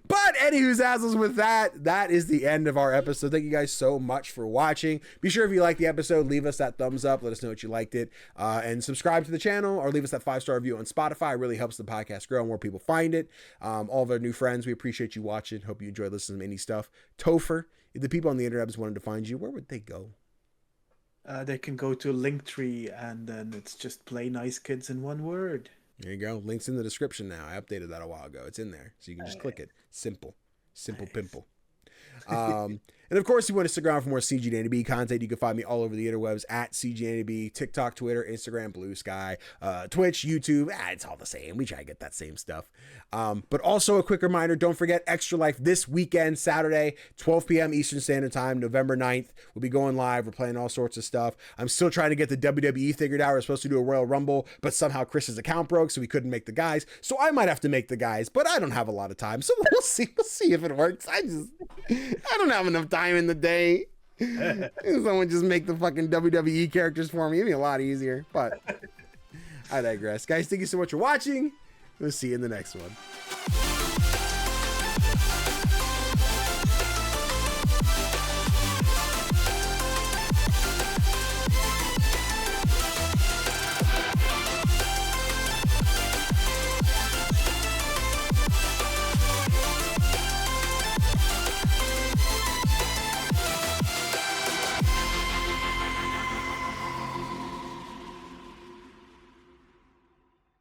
But anywho's assholes, with that is the end of our episode. Thank you guys so much for watching. Be sure if you liked the episode, leave us that thumbs up. Let us know that you liked it. And subscribe to the channel or leave us that 5-star review on Spotify. It really helps the podcast grow and more people find it. All of our new friends, we appreciate you watching. Hope you enjoy listening to indie stuff. Topher, if the people on the internet wanted to find you, where would they go? They can go to Linktree and then it's just Play Nice Kids in one word. There you go. Link's in the description now. I updated that a while ago. It's in there. So you can just click it. Simple. Pimple. And of course, if you want to stick around for more CGDannyB content, you can find me all over the interwebs at CGDannyB, TikTok, Twitter, Instagram, Blue Sky, Twitch, YouTube. It's all the same. We try to get that same stuff. But also a quick reminder, don't forget Extra Life this weekend, Saturday, 12 p.m. Eastern Standard Time, November 9th. We'll be going live. We're playing all sorts of stuff. I'm still trying to get the WWE figured out. We're supposed to do a Royal Rumble, but somehow Chris's account broke, so we couldn't make the guys. So I might have to make the guys, but I don't have a lot of time. So we'll see. We'll see if it works. I don't have enough time in the day. Someone just make the fucking WWE characters for me. It'd be a lot easier, but I digress. Guys, thank you so much for watching. We'll see you in the next one.